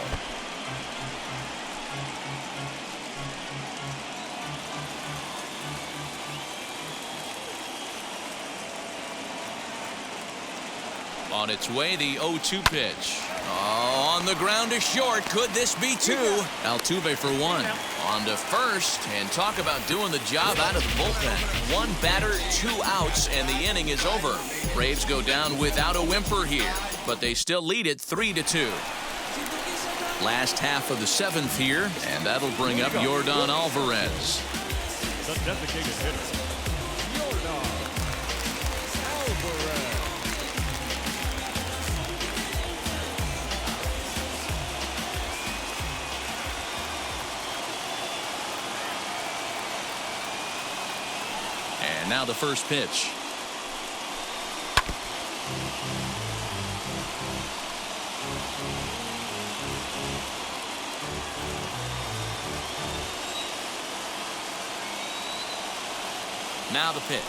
On its way, the 0-2 pitch. Oh, on the ground to short. Could this be 2? Altuve for 1. On to first, and talk about doing the job out of the bullpen. 1 batter, 2 outs, and the inning is over. Braves go down without a whimper here, but they still lead it 3-2. Last half of the 7th here, and that'll bring up Yordan Alvarez. The designated hitter, Yordan Alvarez. And now the first pitch. Now the pitch.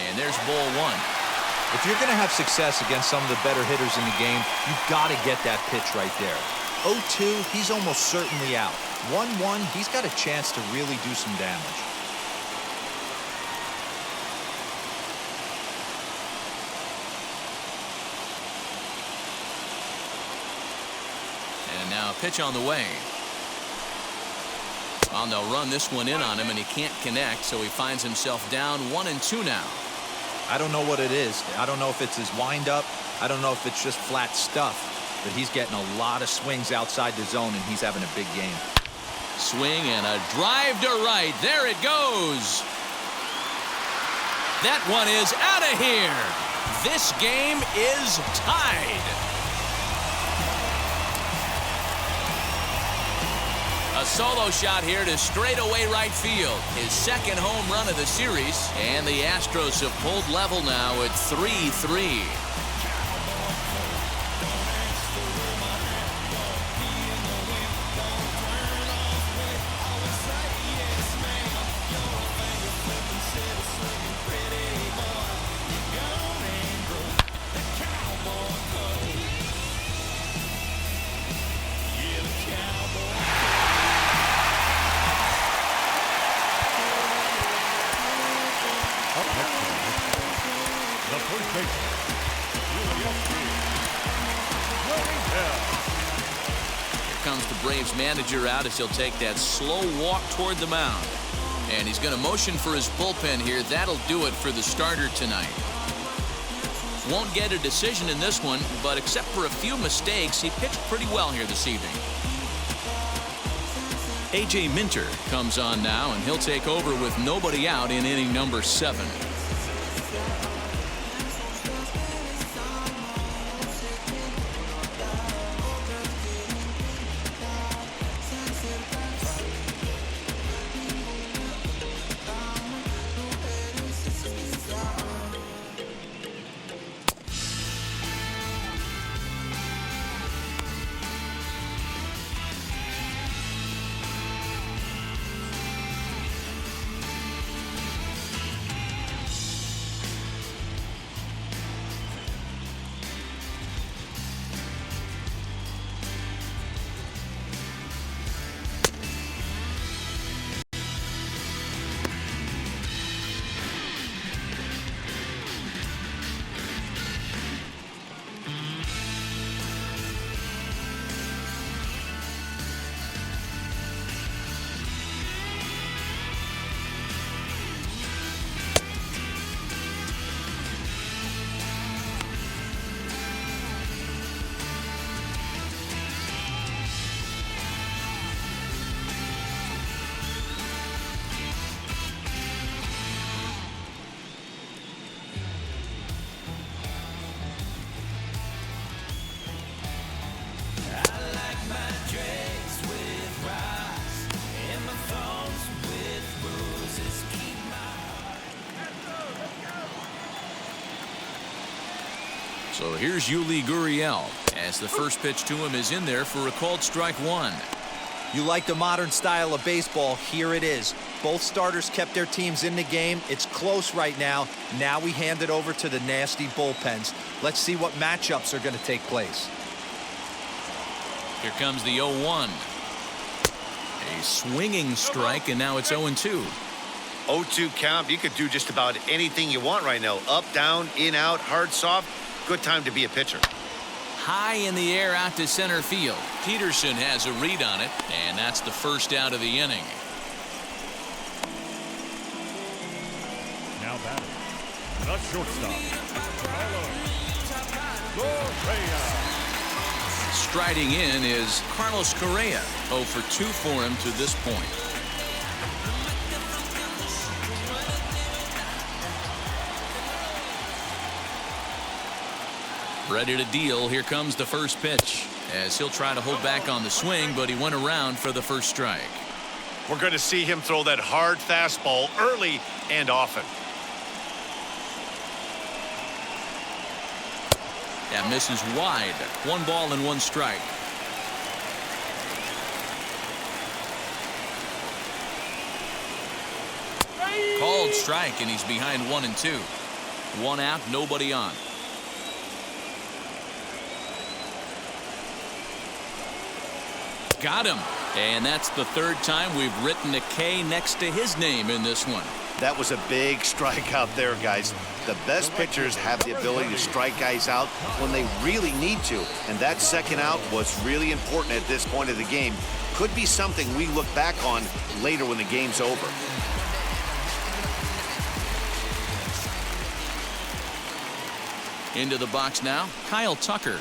And there's ball 1. If you're going to have success against some of the better hitters in the game, you've got to get that pitch right there. 0-2, he's almost certainly out. 1-1, he's got a chance to really do some damage. And now a pitch on the way. Well, they'll run this one in on him, and he can't connect, so he finds himself down 1-2 now. I don't know what it is. I don't know if it's his windup. I don't know if it's just flat stuff. But he's getting a lot of swings outside the zone, and he's having a big game. Swing and a drive to right. There it goes. That one is out of here. This game is tied. A solo shot here to straightaway right field. His second home run of the series. And the Astros have pulled level now at 3-3. Braves manager out as he'll take that slow walk toward the mound. And he's going to motion for his bullpen here. That'll do it for the starter tonight. Won't get a decision in this one, but except for a few mistakes, he pitched pretty well here this evening. A.J. Minter comes on now, and he'll take over with nobody out in inning number 7. So here's Yuli Gurriel as the first pitch to him is in there for a called strike one. You like the modern style of baseball. Here it is. Both starters kept their teams in the game. It's close right now. Now we hand it over to the nasty bullpens. Let's see what matchups are going to take place. Here comes the 0-1. A swinging strike, and now it's 0-2. 0-2 count. You could do just about anything you want right now. Up, down, in, out, hard, soft. Good time to be a pitcher. High in the air out to center field. Peterson has a read on it, and that's the first out of the inning. Now batting, the shortstop, Carlos Correa. Striding in is Carlos Correa. 0 for 2 for him to this point. Ready to deal. Here comes the first pitch as he'll try to hold back on the swing, but he went around for the first strike. We're going to see him throw that hard fastball early and often. That misses wide. 1 ball and 1 strike. Called strike, and he's behind 1 and 2. 1 out, nobody on. Got him. And that's the 3rd time we've written a K next to his name in this one. That was a big strike out there, guys. The best pitchers have the ability to strike guys out when they really need to. And that second out was really important at this point of the game. Could be something we look back on later when the game's over. Into the box now, Kyle Tucker.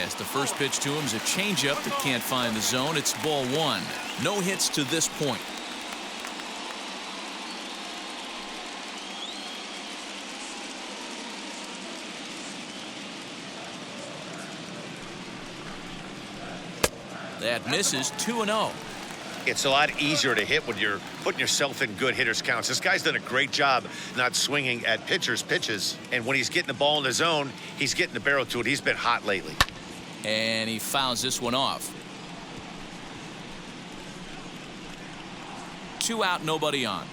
As the first pitch to him is a changeup that can't find the zone. It's ball 1. No hits to this point. That misses. 2-0. It's a lot easier to hit when you're putting yourself in good hitters counts. This guy's done a great job not swinging at pitchers' pitches. And when he's getting the ball in the zone, he's getting the barrel to it. He's been hot lately. And he fouls this one off. 2 out, nobody on.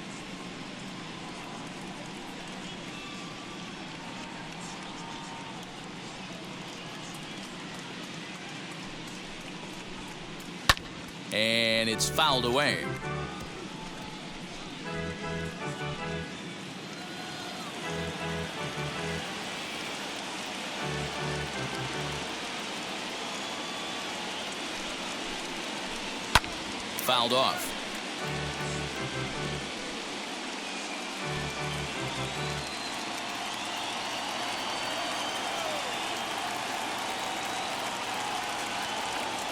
And it's fouled away. Fouled off.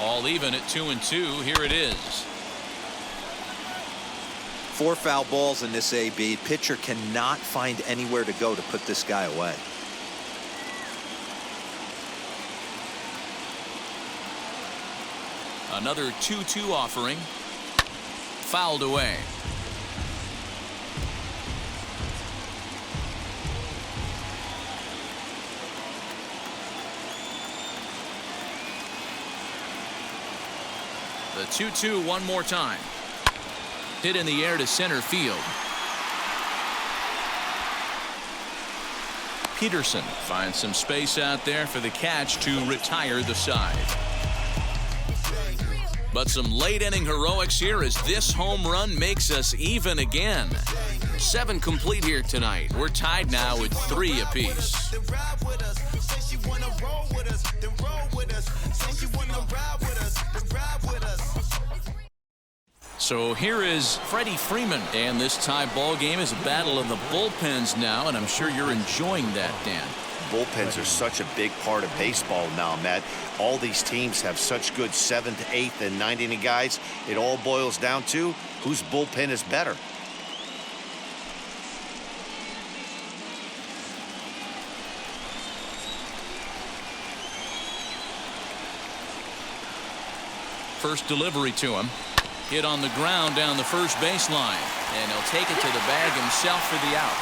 All even at 2-2. Here it is. 4 foul balls in this AB. Pitcher cannot find anywhere to go to put this guy away. Another 2-2 offering. Fouled away. The 2-2 one more time. Hit in the air to center field. Peterson finds some space out there for the catch to retire the side. But some late inning heroics here as this home run makes us even again. 7 complete here tonight. We're tied now with 3 apiece. So here is Freddie Freeman, and this tie ball game is a battle of the bullpens now, and I'm sure you're enjoying that, Dan. Bullpens are such a big part of baseball now, Matt. All these teams have such good 7th, 8th, and 9th inning guys. It all boils down to whose bullpen is better. First delivery to him. Hit on the ground down the first baseline, and he'll take it to the bag himself for the out.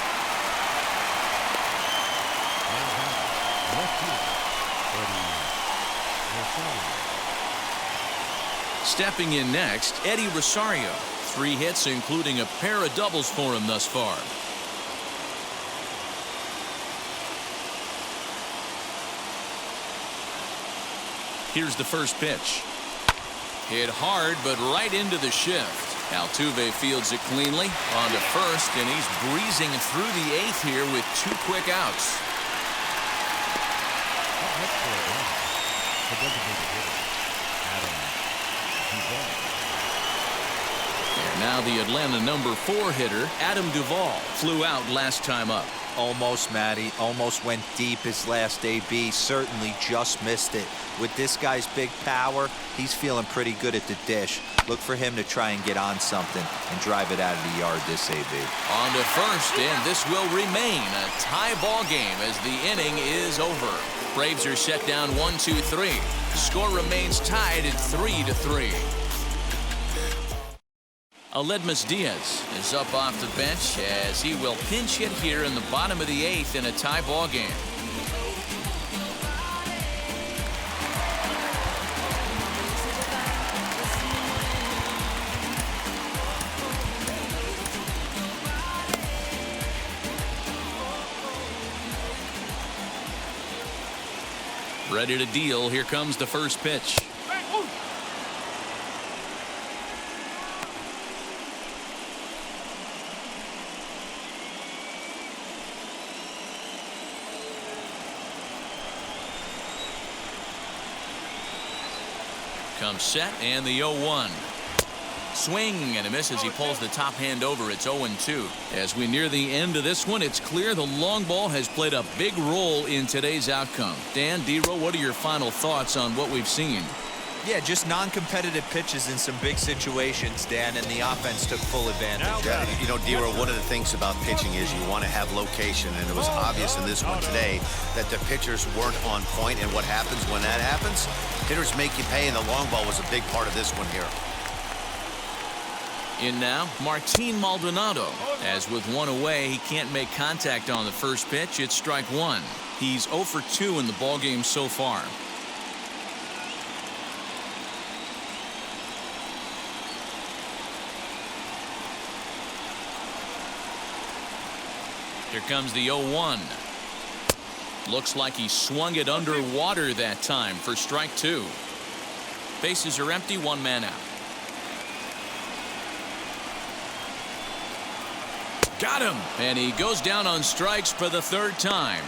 Stepping in next, Eddie Rosario. 3 hits, including a pair of doubles for him thus far. Here's the first pitch. Hit hard, but right into the shift. Altuve fields it cleanly on to first, and he's breezing through the 8th here with 2 quick outs. And now the Atlanta number 4 hitter, Adam Duvall, flew out last time up. Almost, Matty. Almost went deep his last AB. Certainly just missed it. With this guy's big power, he's feeling pretty good at the dish. Look for him to try and get on something and drive it out of the yard this AB. On to first, and this will remain a tie ball game as the inning is over. Braves are set down 1-2-3. Score remains tied at 3-3. Aledmus Diaz is up off the bench as he will pinch hit here in the bottom of the 8th in a tie ball game. Ready to deal. Here comes the first pitch. Comes set, and the 0-1. Swing and a miss as he pulls the top hand over. It's 0-2. As we near the end of this one, it's clear the long ball has played a big role in today's outcome. Dan, D-Row, what are your final thoughts on what we've seen? Yeah, just non-competitive pitches in some big situations, Dan, and the offense took full advantage. Yeah, you know, D-Row, one of the things about pitching is you want to have location, and it was obvious in this one today that the pitchers weren't on point, and what happens when that happens? Hitters make you pay, and the long ball was a big part of this one here. In now, Martin Maldonado. As with 1 away, he can't make contact on the first pitch. It's strike 1. He's 0 for 2 in the ballgame so far. Here comes the 0-1. Looks like he swung it underwater that time for strike 2. Bases are empty, 1 man out. Got him! And he goes down on strikes for the 3rd time.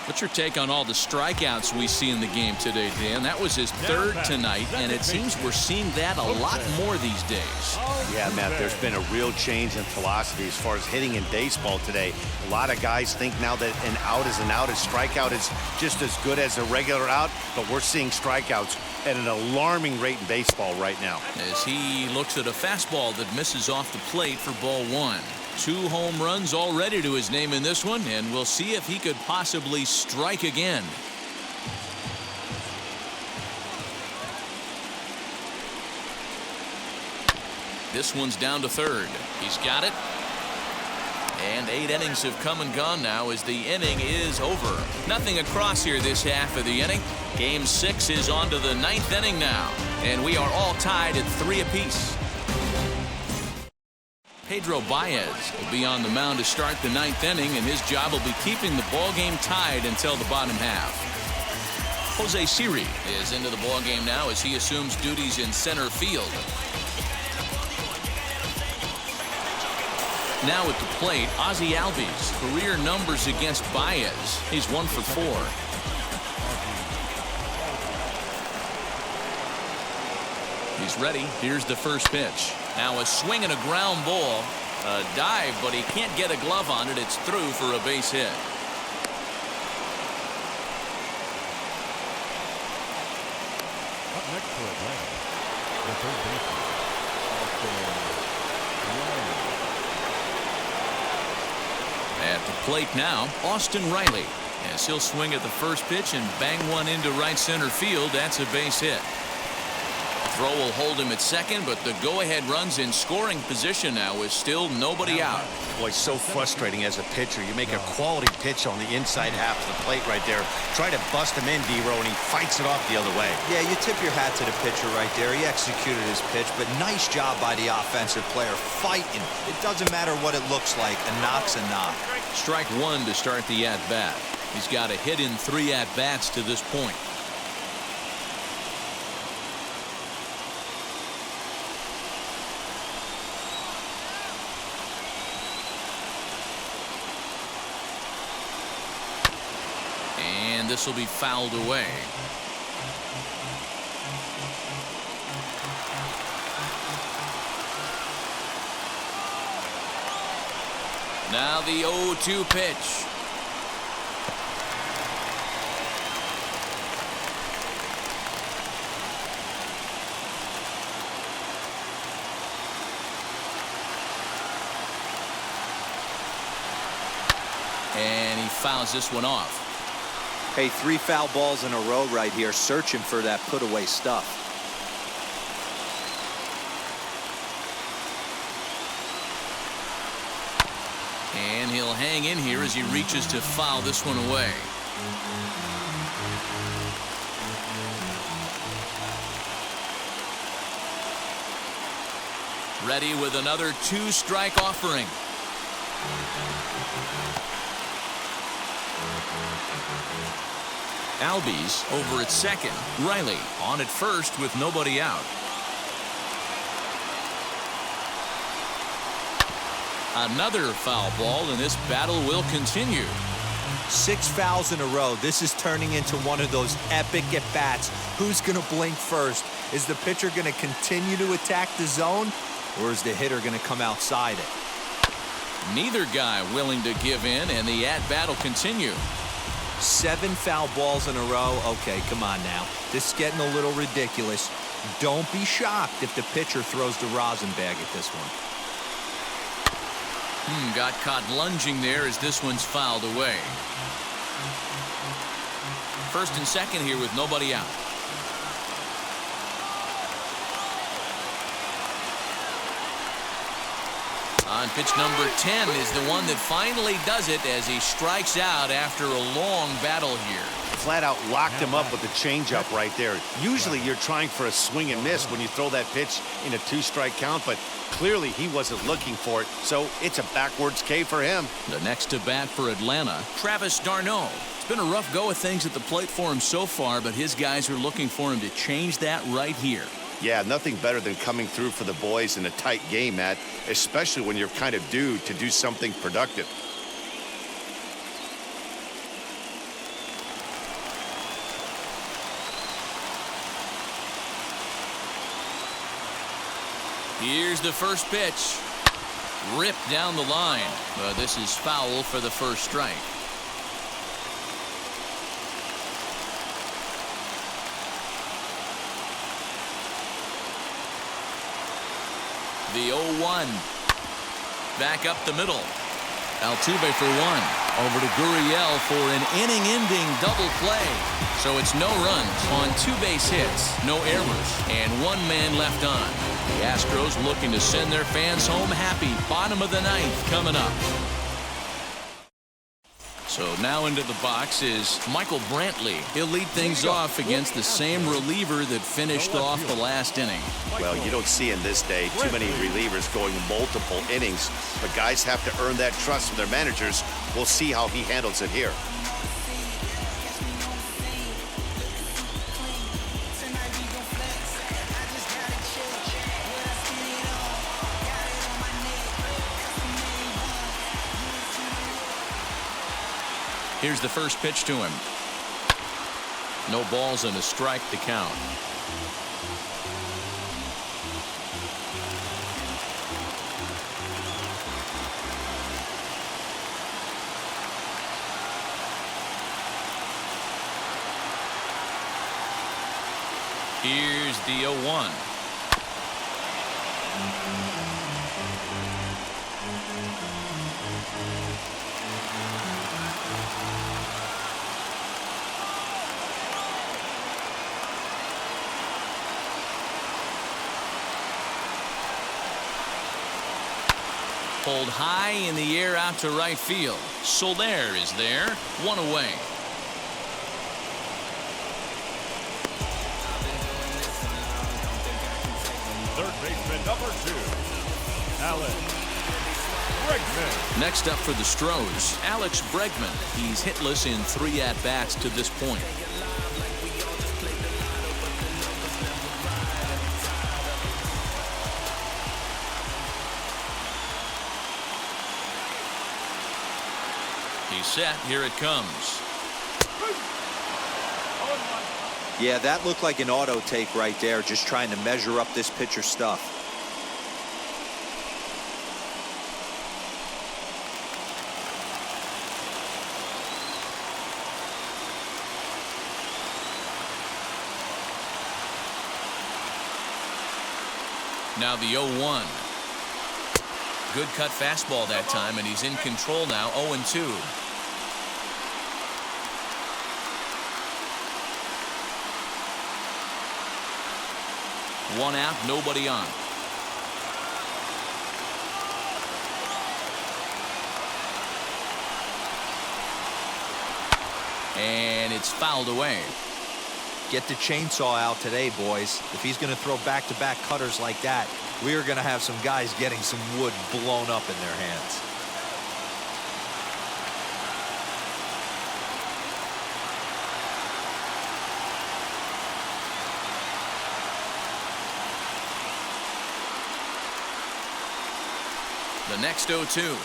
What's your take on all the strikeouts we see in the game today, Dan? That was his 3rd tonight, and it seems we're seeing that a lot more these days. Yeah, Matt, there's been a real change in philosophy as far as hitting in baseball today. A lot of guys think now that an out is an out. A strikeout is just as good as a regular out, but we're seeing strikeouts at an alarming rate in baseball right now. As he looks at a fastball that misses off the plate for ball 1. 2 home runs already to his name in this one, and we'll see if he could possibly strike again. This one's down to 3rd. He's got it. And 8 innings have come and gone now as the inning is over. Nothing across here this half of the inning. Game 6 is on to the 9th inning now, and we are all tied at 3 apiece. Pedro Baez will be on the mound to start the 9th inning, and his job will be keeping the ball game tied until the bottom half. Jose Siri is into the ball game now as he assumes duties in center field. Now at the plate, Ozzie Albies. Career numbers against Baez. He's 1 for 4. He's ready. Here's the first pitch. Now a swing and a ground ball. A dive, but he can't get a glove on it. It's through for a base hit. Up next for Atlanta, the third baseman, At the plate now, Austin Riley. As he'll swing at the first pitch and bang one into right center field. That's a base hit. Throw will hold him at second, but the go-ahead run's in scoring position now with still nobody out. Boy, so frustrating as a pitcher. You make a quality pitch on the inside half of the plate right there. Try to bust him in, D-Row, and he fights it off the other way. Yeah, you tip your hat to the pitcher right there. He executed his pitch, but nice job by the offensive player fighting. It doesn't matter what it looks like. A knock's a knock. Strike one to start the at-bat. He's got a hit in 3 at-bats to this point. And this will be fouled away. Now the 0-2 pitch. And he fouls this one off. Hey, 3 foul balls in a row right here, searching for that put-away stuff. And he'll hang in here as he reaches to foul this one away. Ready with another 2-strike offering. Albies over at second. Riley on at first with nobody out. Another foul ball, and this battle will continue. 6 fouls in a row. This is turning into one of those epic at-bats. Who's going to blink first? Is the pitcher going to continue to attack the zone, or is the hitter going to come outside it? Neither guy willing to give in, and the at-bat will continue. 7 foul balls in a row. Okay, come on now. This is getting a little ridiculous. Don't be shocked if the pitcher throws the rosin bag at this one. Got caught lunging there as this one's fouled away. First and second here with nobody out. On pitch number 10 is the one that finally does it as he strikes out after a long battle here. Flat out locked him up with the changeup right there. Usually you're trying for a swing and miss when you throw that pitch in a 2-strike count, but clearly he wasn't looking for it, so it's a backwards K for him. The next to bat for Atlanta, Travis d'Arnaud. It's been a rough go of things at the plate for him so far, but his guys are looking for him to change that right here. Yeah, nothing better than coming through for the boys in a tight game, Matt, especially when you're kind of due to do something productive. Here's the first pitch. Ripped down the line. But this is foul for the first strike. The 0-1. Back up the middle. Altuve for 1. Over to Gurriel for an inning-ending double play. So it's no runs on 2 base hits, no errors, and 1 man left on. The Astros looking to send their fans home happy. Bottom of the 9th coming up. So now into the box is Michael Brantley. He'll lead things off against the same reliever that finished off the last inning. Well, you don't see in this day too many relievers going multiple innings, but guys have to earn that trust from their managers. We'll see how he handles it here. Here's the first pitch to him. No balls and a strike to count. Here's the 0-1. Pulled high in the air out to right field. Soler is there. One away. Third baseman number 2, Alex Bregman. Next up for the Astros, Alex Bregman. He's hitless in 3 at-bats to this point. He's set. Here it comes. Yeah, that looked like an auto take right there, just trying to measure up this pitcher's stuff. Now the 0-1. Good cut fastball that time, and he's in control now. 0-2. One out, nobody on. And it's fouled away. Get the chainsaw out today, boys. If he's going to throw back-to-back cutters like that, we are going to have some guys getting some wood blown up in their hands. The next 0-2.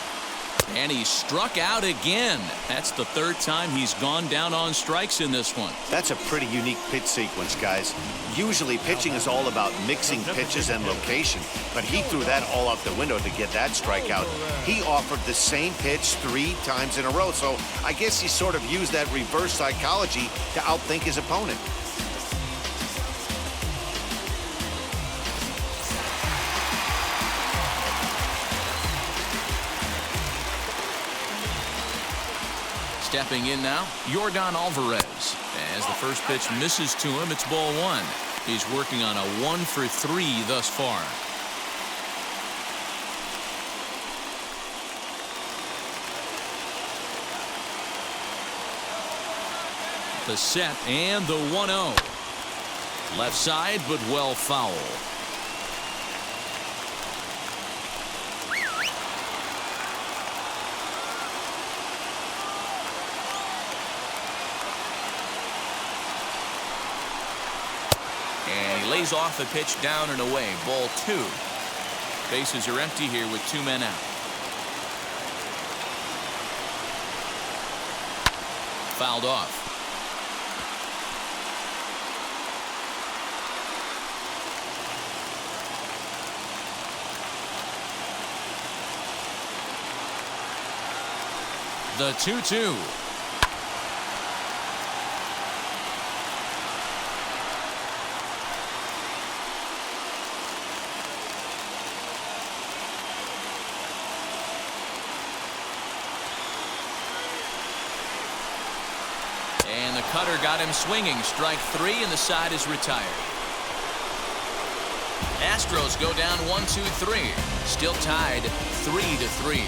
And he struck out again. That's the 3rd time he's gone down on strikes in this one. That's a pretty unique pitch sequence, guys. Usually pitching is all about mixing pitches and location, but he threw that all out the window to get that strikeout. He offered the same pitch 3 times in a row, so I guess he sort of used that reverse psychology to outthink his opponent. Stepping in now, Yordan Alvarez. As the first pitch misses to him, it's ball 1. He's working on a 1-for-3 thus far. The set and the 1-0. Left side, but well foul. And he lays off the pitch down and away. Ball 2. Bases are empty here with 2 men out. Fouled off. The 2-2. And the cutter got him swinging. Strike 3, and the side is retired. Astros go down 1-2-3. Still tied 3-3.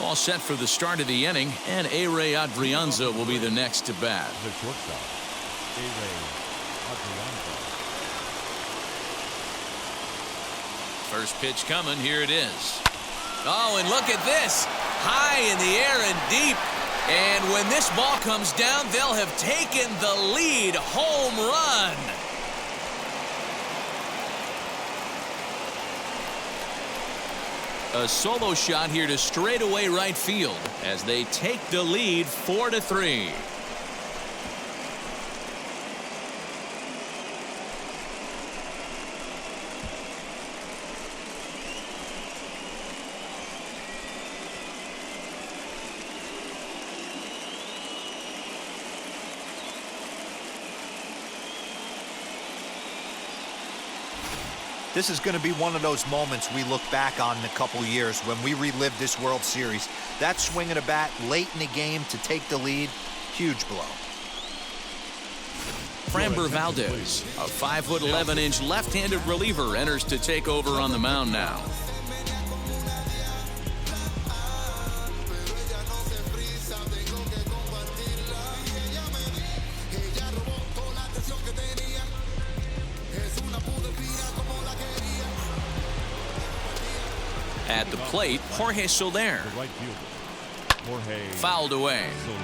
All set for the start of the inning, and A-Ray Adrianza will be the next to bat. The shortstop, A-Ray Adrianza. First pitch coming. Here it is. Oh, and look at this. High in the air and deep. And when this ball comes down, they'll have taken the lead. Home run. A solo shot here to straightaway right field as they take the lead 4-3. This is going to be one of those moments we look back on in a couple years when we relive this World Series. That swing of the bat late in the game to take the lead, huge blow. Framber Valdez, a 5'11" left-handed reliever, enters to take over on the mound now. At the plate, Jorge Soler. Right fielder, Jorge Fouled away. Soler.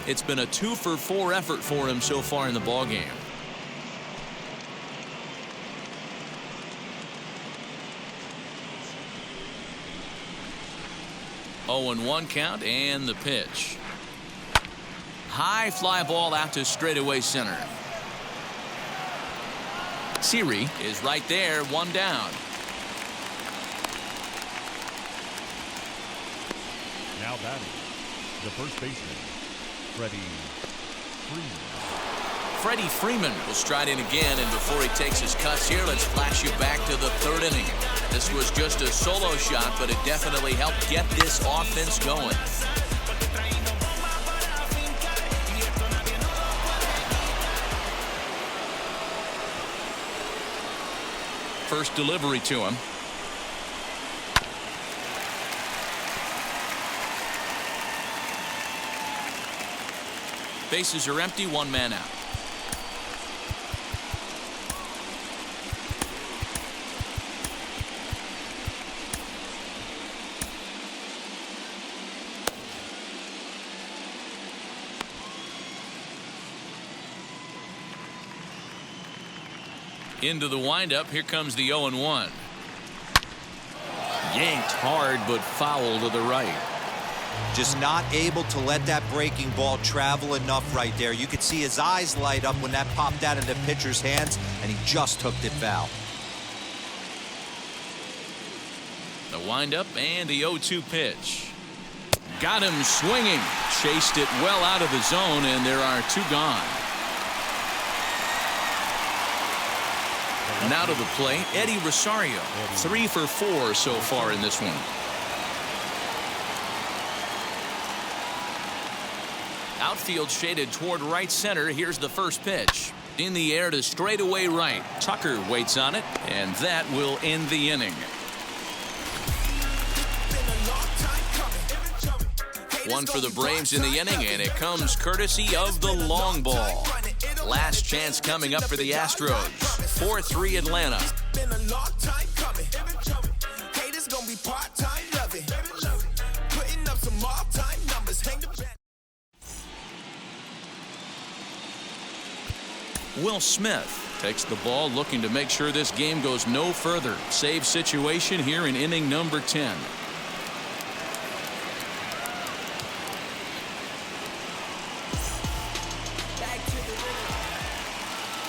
It's been a 2-for-4 effort for him so far in the ballgame. Oh, 0-1 count, and the pitch. High fly ball out to straightaway center. Siri is right there, one down. Now batting, the first baseman, Freddie Freeman. Freddie Freeman will stride in again, and before he takes his cuts here, let's flash you back to the third inning. This was just a solo shot, but it definitely helped get this offense going. First delivery to him. Bases are empty, one man out. Into the windup, here comes the 0-1. Yanked hard, but foul to the right. Just not able to let that breaking ball travel enough right there. You could see his eyes light up when that popped out of the pitcher's hands, and he just hooked it foul. The windup and the 0-2 pitch. Got him swinging. Chased it well out of the zone, and there are two gone. Now to the plate, Eddie Rosario. 3 for 4 so far in this one. Outfield shaded toward right center. Here's the first pitch. In the air to straightaway right. Tucker waits on it, and that will end the inning. One for the Braves in the inning, and it comes courtesy of the long ball. Last chance coming up for the Astros. 4-3 Atlanta. Will Smith takes the ball, looking to make sure this game goes no further. Save situation here in inning number 10.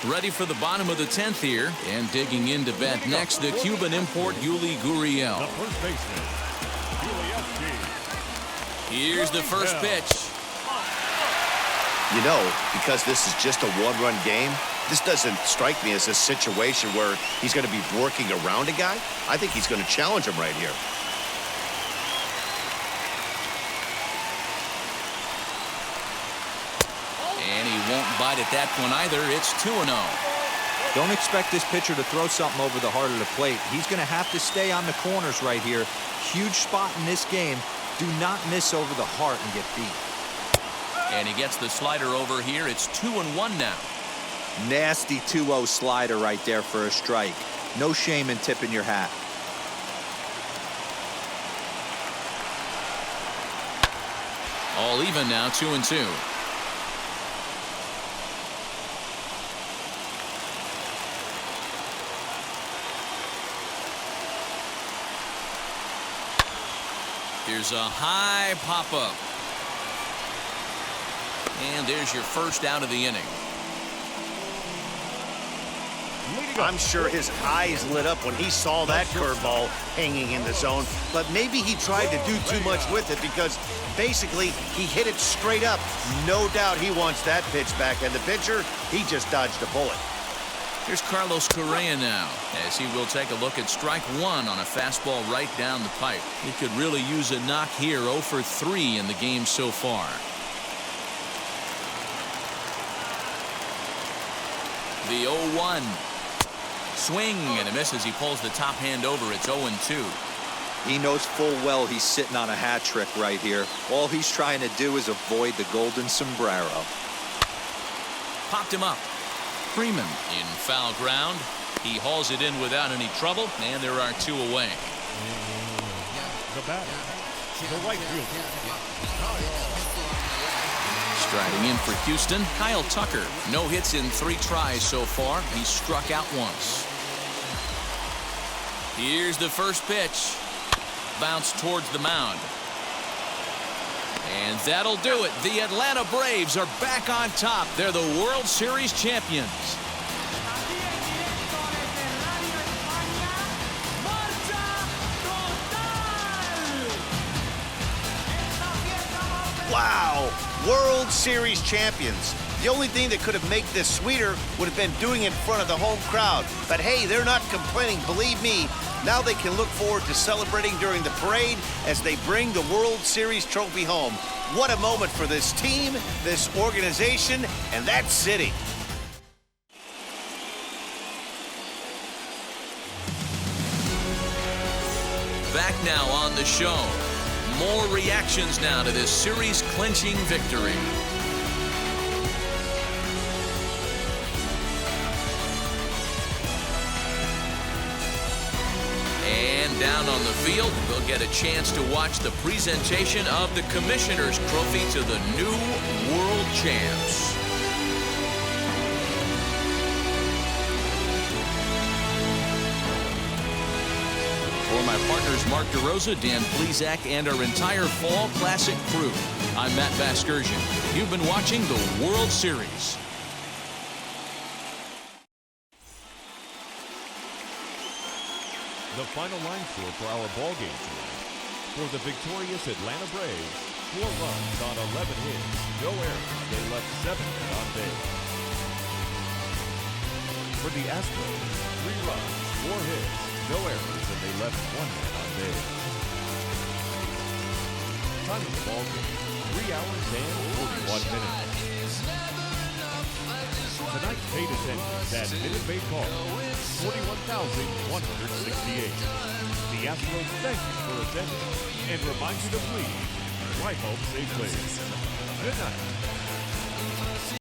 Ready for the bottom of the 10th here, and digging into bat next, the Cuban import Yuli Gurriel. The first baseman, Here's the first pitch. You know, because this is just a one-run game, this doesn't strike me as a situation where he's going to be working around a guy. I think he's going to challenge him right here. And he won't bite at that one either. It's 2-0. Don't expect this pitcher to throw something over the heart of the plate. He's going to have to stay on the corners right here. Huge spot in this game. Do not miss over the heart and get beat. And he gets the slider over here. It's 2-1 now. Nasty 2-0 slider right there for a strike. No shame in tipping your hat. All even now, 2-2. Here's a high pop-up. And there's your first out of the inning. I'm sure his eyes lit up when he saw that curveball hanging in the zone, but maybe he tried to do too much with it because basically he hit it straight up. No doubt he wants that pitch back, and the pitcher, he just dodged a bullet. Here's Carlos Correa now, as he will take a look at strike one on a fastball right down the pipe. He could really use a knock here. 0 for 3 in the game so far. The 0-1. Swing and a miss as he pulls the top hand over. It's 0-2. He knows full well he's sitting on a hat trick right here. All he's trying to do is avoid the golden sombrero. Popped him up. Freeman in foul ground. He hauls it in without any trouble, and there are 2 away. The batter, the right fielder. Striding in for Houston, Kyle Tucker. No hits in 3 tries so far. He struck out once. Here's the first pitch. Bounce towards the mound. And that'll do it. The Atlanta Braves are back on top. They're the World Series champions. Wow, World Series champions. The only thing that could have made this sweeter would have been doing it in front of the home crowd. But hey, they're not complaining, believe me. Now they can look forward to celebrating during the parade as they bring the World Series trophy home. What a moment for this team, this organization, and that city. Back now on the show. More reactions now to this series-clinching victory. And down on the field, we'll get a chance to watch the presentation of the Commissioner's Trophy to the new World Champs. For my partners Mark DeRosa, Dan Plesac, and our entire Fall Classic crew, I'm Matt Vasgersian. You've been watching the World Series. The final line score for our ball game tonight. For the victorious Atlanta Braves, 4 runs on 11 hits, no errors. They left 7 men on base. For the Astros, 3 runs, 4 hits, no errors, and they left 1 man on base. Time of the ball game, 3 hours and 41 minutes. Tonight's paid attendance at Minute Maid Park, 41,168. The Astros thank you for attending and remind you to please drive home safely. Good night.